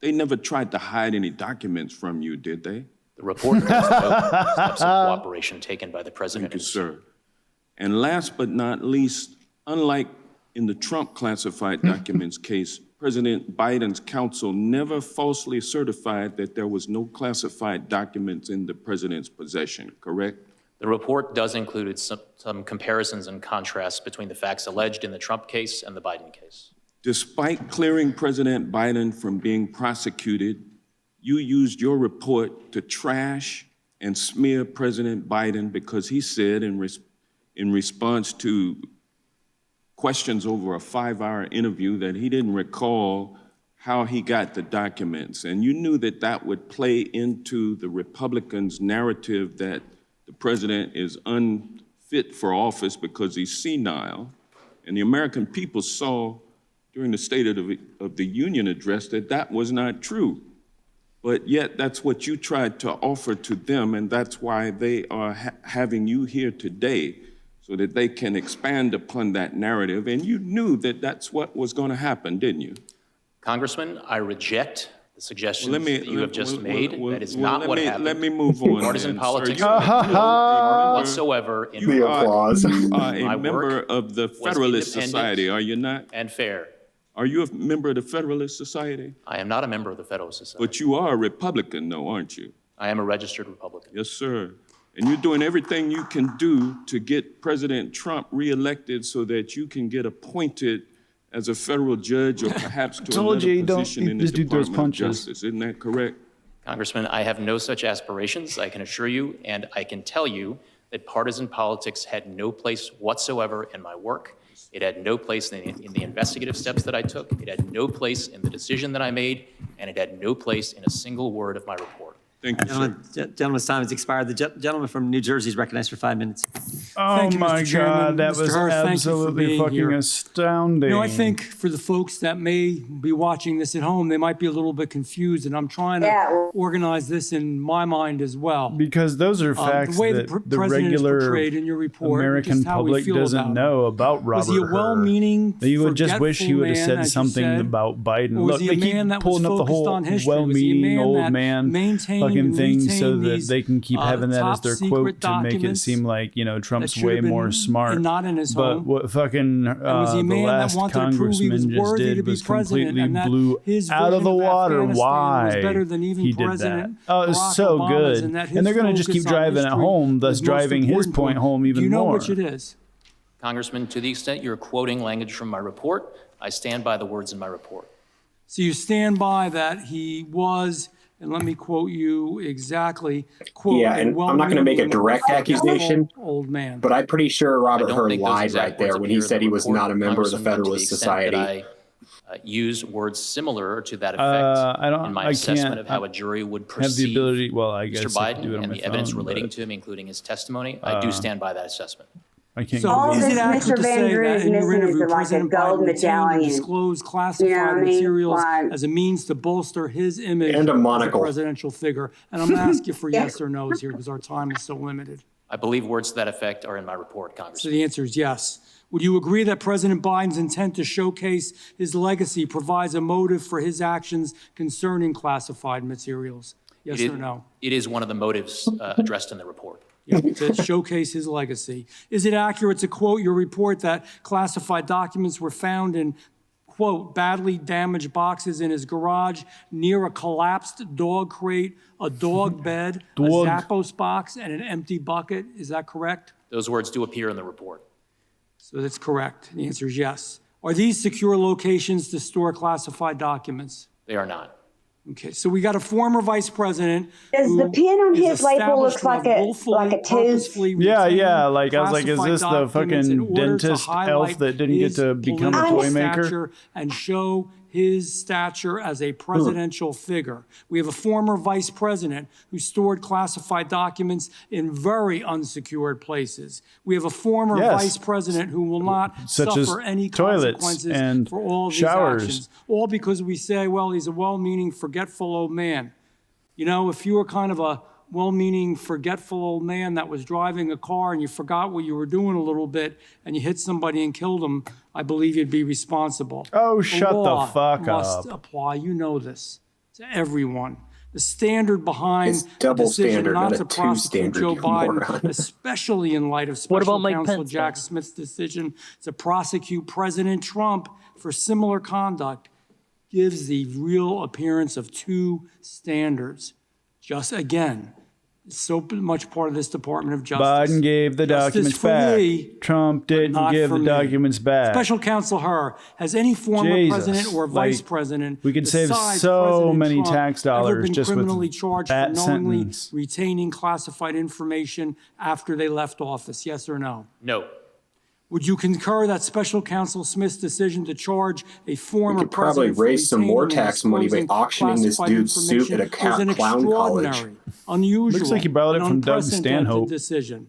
they never tried to hide any documents from you, did they? The report does note steps of cooperation taken by the president. Thank you, sir. And last but not least, unlike in the Trump classified documents case, President Biden's counsel never falsely certified that there was no classified documents in the president's possession, correct? The report does include some comparisons and contrasts between the facts alleged in the Trump case and the Biden case. Despite clearing President Biden from being prosecuted, you used your report to trash and smear President Biden because he said in response to questions over a 5-hour interview that he didn't recall how he got the documents. And you knew that that would play into the Republicans' narrative that the president is unfit for office because he's senile. And the American people saw during the State of the Union address that that was not true. But yet that's what you tried to offer to them, and that's why they are having you here today, so that they can expand upon that narrative. And you knew that that's what was going to happen, didn't you? Congressman, I reject the suggestions that you have just made. That is not what happened. Let me move on. Partisan politics whatsoever in you are a member of the Federalist Society, are you not? And fair. Are you a member of the Federalist Society? I am not a member of the Federalist Society. But you are a Republican, though, aren't you? I am a registered Republican. Yes, sir. And you're doing everything you can do to get President Trump reelected so that you can get appointed as a federal judge or perhaps to another position in the Department of Justice. Isn't that correct? Congressman, I have no such aspirations, I can assure you, and I can tell you that partisan politics had no place whatsoever in my work. It had no place in the investigative steps that I took. It had no place in the decision that I made, and it had no place in a single word of my report. Thank you, sir. Gentleman's time has expired. The gentleman from New Jersey is recognized for 5 minutes. Oh you, my Mr. Chairman. God, that Mr. was Hur, thank you for absolutely being fucking here. astounding. You know, I think for the folks that may be watching this at home, they might be a little bit confused, and I'm trying to organize this in my mind as well. Because those are facts the way that the the president is regular portrayed in your report, American just how we public feel doesn't about him. know about Robert Was he a Hur. well-meaning, You would just wish he would have forgetful man, said as you something said? about Biden. Or was Look, he a they keep man that was pulling up the focused whole on history? Was he a well-meaning man old that man maintained fucking and thing so retained that these, they can keep having that as their top quote secret to make it documents seem like, you know, Trump's should way have been more smart. not in his but home? what fucking was he a the man that last wanted to prove he was congressman just worthy to did be was president, completely and that blew his out of the version of water Afghanistan was why better than even he did that. President Oh, it was Barack so Obama's, good. and that his And they're going to just focus keep on driving it history home, thus was most driving his important point to him. home even Do you know more. which it is? Congressman, to the extent you're quoting language from my report, I stand by the words in my report. So you stand by that he was, and let me quote you exactly, quote, Yeah, and I'm not going to make a direct accusation, old man. but I'm pretty sure Robert I don't Hur think those lied exact right there words when he appear in said the he was report, not a member of the Congressman, but to Federalist extent Society. that I use words similar to that effect in my assessment of how a jury would perceive have the ability. Well, I guess Mr. I could do it Biden on and my the evidence phone, relating but, to him, including his testimony. I do stand by that assessment. I can't. So is it accurate to Mr. Van say that Drew's in your missing interview, is like a President gold Biden retained and medallion. disclosed classified You know what I mean? materials Like- as a means to bolster his image And a as a monocle. presidential figure? And I'm going to ask you for yes or no's here because our time is so limited. I believe words to that effect are in my report, So Congressman. the answer is yes. Would you agree that President Biden's intent to showcase his legacy provides a motive for his actions concerning classified materials? Yes or no? It is one of the motives addressed in the report. Yeah, to showcase his legacy. Is it accurate to quote your report that classified documents were found in, quote, badly damaged boxes in his garage near a collapsed dog crate, a dog bed, a Zappos box, and an empty bucket. Is that correct? Those words do appear in the report. So that's correct. The answer is yes. Are these secure locations to store classified documents? They are not. Okay, so we got a former vice president. Does the who pin on is his label look established like to a willfully, tooth? purposefully Yeah, retain yeah. Like I was like, is classified this the documents in fucking order to dentist highlight elf that didn't get his to become a political toy maker? stature and show his stature as a presidential figure? We have a former vice president who stored classified documents in very unsecured places. We have a former vice president who will not Such as suffer any toilets consequences and for all these showers. actions, all because we say, well, he's a well-meaning, forgetful old man. You know, if you were kind of a well-meaning, forgetful old man that was driving a car and you forgot what you were doing a little bit and you hit somebody and killed them, I believe you'd be responsible. Oh, shut the fuck must up. apply, you know this, to everyone. The standard behind It's the double decision standard, not not to a prosecute two-standard, Joe you Biden, moron. especially in light of What special about Mike counsel Pence, Jack then? Smith's decision to prosecute President Trump for similar conduct, gives the real appearance of two standards. Just again, so much part of this Department of Justice. Biden gave the Justice documents for back. me, Trump didn't not give for the me. documents back. Special Counsel Hur, has any former Jesus, president or vice like, president we could save besides so President many Trump tax ever dollars been just with criminally charged for that knowingly sentence. retaining classified information after they left office? Yes or no? No. Would you concur that Special Counsel Smith's decision to charge a former We could probably president for raise some more retaining and tax money by disclosing auctioning this classified dude's suit at a information was an clown college. extraordinary, unusual, Looks like you borrowed it and from Doug unprecedented Stanhope. decision?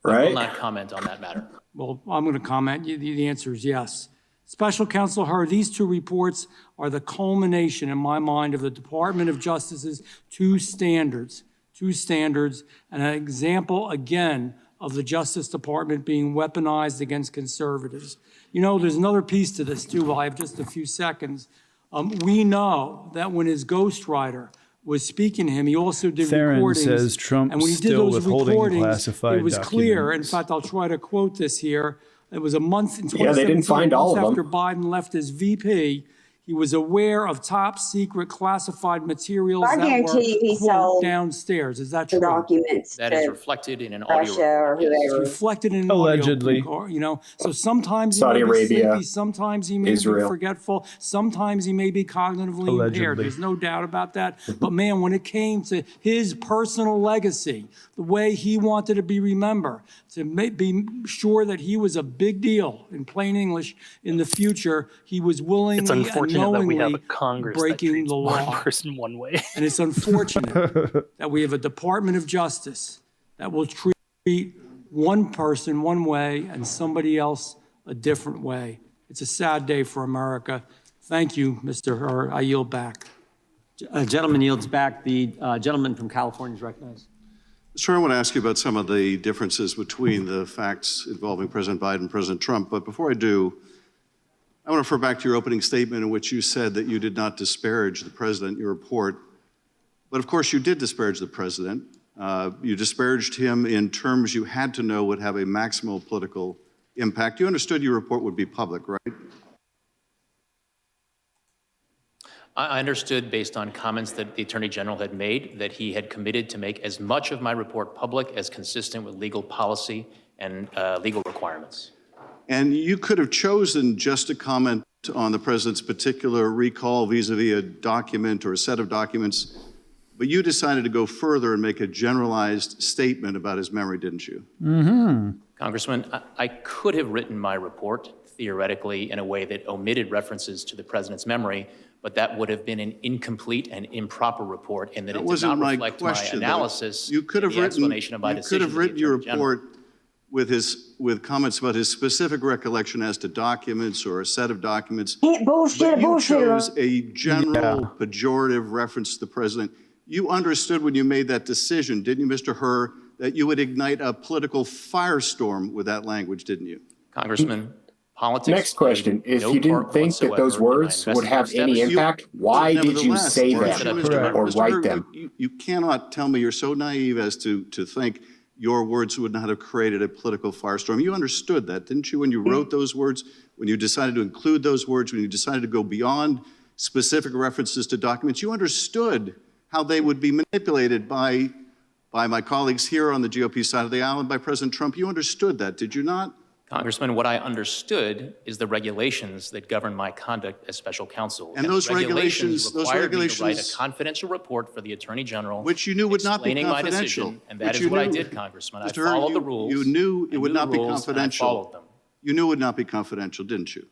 I will Right? not comment on that matter. Well, I'm going to comment. The answer is yes. Special Counsel Hur, these two reports are the culmination, in my mind, of the Department of Justice's two standards, and an example, again, of the Justice Department being weaponized against conservatives. You know, there's another piece to this, too. I have just a few seconds. We know that when his ghostwriter was speaking to him, he also did Theron recordings. says Trump's and when he did still those withholding recordings, classified it was clear. In documents. fact, I'll try to quote this here. It was a month in 2017, Yeah, they didn't find all of them. after Biden left as VP. He was aware of top secret classified materials I that were guarantee you he quote, sold downstairs. Is that the true? documents That is to reflected in an audio Russia or report. Yes. It's whoever. reflected in an Allegedly. audio, you know. So sometimes he Saudi may be Arabia, sleepy, sometimes he may be Israel. forgetful, sometimes he may be cognitively impaired. Allegedly. There's no doubt about that. But man, when it came to his personal legacy, the way he wanted to be remembered, to be sure that he was a big deal, in plain English, in the future, he was willingly It's and unfortunate that we have knowingly a Congress that breaking treats the one law. person one way. And it's unfortunate that we have a Department of Justice that will treat one person one way and somebody else a different way. It's a sad day for America. Thank you, Mr. Hur. I yield back. Gentleman yields back. The gentleman from California is recognized. Sir, I want to ask you about some of the differences between the facts involving President Biden and President Trump. But before I do, I want to refer back to your opening statement in which you said that you did not disparage the president in your report. But of course, you did disparage the president. You disparaged him in terms you had to know would have a maximal political impact. You understood your report would be public, right? I understood, based on comments that the Attorney General had made, that he had committed to make as much of my report public as consistent with legal policy and legal requirements. And you could have chosen just to comment on the president's particular recall vis-a-vis a document or a set of documents, but you decided to go further and make a generalized statement about his memory, didn't you? Mm-hmm. Congressman, I could have written my report theoretically in a way that omitted references to the president's memory, but that would have been an incomplete and improper report in that it did not reflect my analysis You could have and the explanation of my you decision. could have to the written your Attorney General. report with comments about his specific recollection as to documents or a set of documents. Bullshit, But you bullshit. chose a general pejorative reference to the president. You understood when you made that decision, didn't you, Mr. Hur, that you would ignite a political firestorm with that language, didn't you? Congressman, politics. Next question. If you didn't think that those words would have any impact, why did you say them or write them? You cannot tell me you're so naive as to think your words would not have created a political firestorm. You understood that, didn't you, when you wrote those words, when you decided to include those words, when you decided to go beyond specific references to documents? You understood how they would be manipulated by my colleagues here on the GOP side of the aisle and by President Trump. You understood that, did you not? Congressman, what I understood is the regulations that govern my conduct as special counsel. And those regulations required me to write a confidential report for the Attorney General, which you knew would not be explaining my confidential. decision, and that is what I did, Congressman. I followed the rules. You knew it would not be I confidential. followed them. You knew it would not be confidential, didn't you?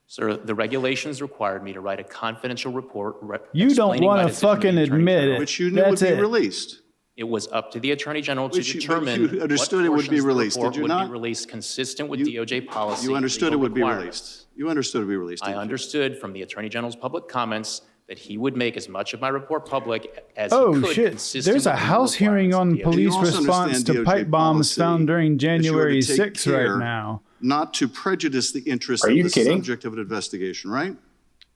Sir, the regulations required me to write a confidential report. You don't want to fucking admit it. Which you knew would be released. It was up to the Attorney General to Which you determine understood it what would be portions of the released, did report you would not? be released consistent with DOJ policy. You understood it legal would be requirements. released. You understood it would be released. I understood from the Attorney General's public comments that he would make as much of my report public as Oh he could. shit! consistent There's a with the House hearing on You police also response understand to DOJ pipe bombs policy found during that you are to January take 6th care right now. Not to prejudice the interests Are of you the kidding? subject of an investigation, right?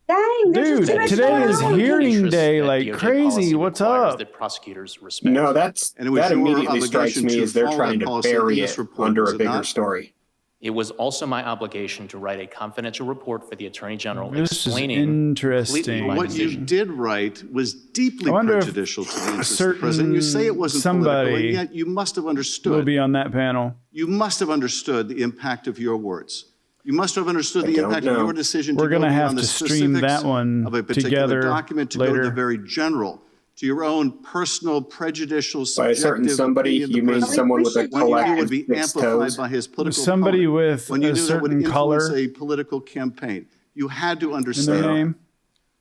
Dang, Dude, today is hearing day like DOJ crazy. policy What's requires up? that prosecutors respect. No, that And it was your immediately strikes obligation me to as they're follow trying that to policy bury in this it report, under was a it bigger not? story. It was also my obligation to write a confidential report for the Attorney General This is explaining interesting. completely my What you decision. did write was deeply I wonder if prejudicial to the interests of the certain president. You say it wasn't political, somebody and yet you must have We'll understood. be on that panel. You must have understood the impact of your words. You must have understood I the don't impact of know. your decision We're to go gonna have beyond the to stream specifics that one of a particular together document, to go to later. the very general, to your own personal, prejudicial, By a subjective certain somebody, opinion of you the mean president. someone with a When you knew it collective would be six amplified toes. by his political Somebody opponent. with When you a knew that would certain influence color a political campaign. You had to in their understand. name.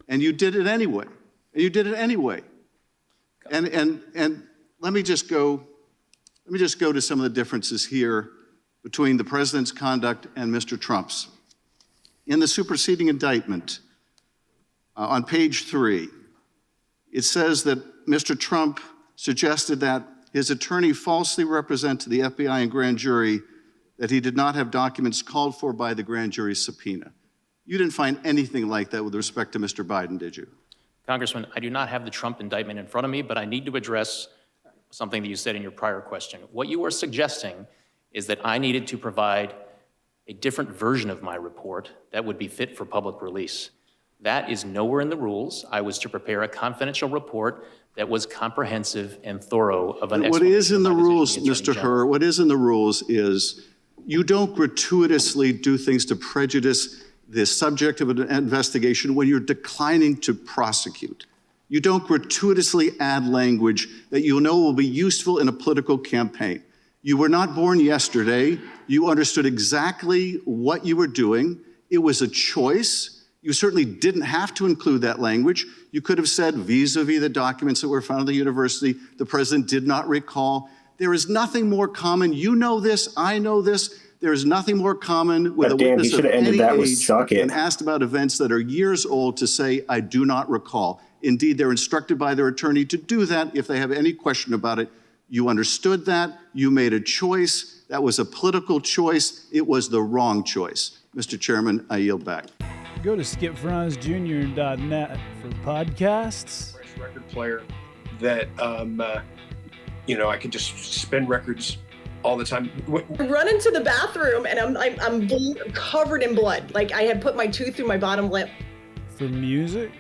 And you did it anyway. And you did it anyway. And let me just go to some of the differences here between the president's conduct and Mr. Trump's. In the superseding indictment, on page 3, it says that Mr. Trump suggested that his attorney falsely represent to the FBI and grand jury that he did not have documents called for by the grand jury subpoena. You didn't find anything like that with respect to Mr. Biden, did you? Congressman, I do not have the Trump indictment in front of me, but I need to address something that you said in your prior question. What you are suggesting is that I needed to provide a different version of my report that would be fit for public release. That is nowhere in the rules. I was to prepare a confidential report that was comprehensive and thorough of an What is explanation in the of my rules, decision, Attorney Mr. General. Hur, what is in the rules is you don't gratuitously do things to prejudice the subject of an investigation when you're declining to prosecute. You don't gratuitously add language that you know will be useful in a political campaign. You were not born yesterday. You understood exactly what you were doing. It was a choice. You certainly didn't have to include that language. You could have said vis-a-vis the documents that were found at the university, the president did not recall. There is nothing more common. You know this, I know this. There is nothing more common with But a Dan, he witness of should have ended any that with age suck it. and asked about events that are years old to say, I do not recall. Indeed, they're instructed by their attorney to do that if they have any question about it. You understood that. You made a choice. That was a political choice. It was the wrong choice. Mr. Chairman, I yield back. Go to skipfranzjr.net for podcasts. Fresh record player that, I could just spin records all the time. Run into the bathroom and I'm covered in blood. Like I had put my tooth through my bottom lip. For music.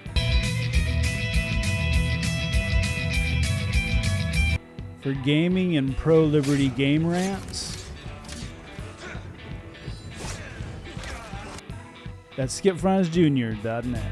For gaming and pro-liberty game rants. That's skipfranzjr.net.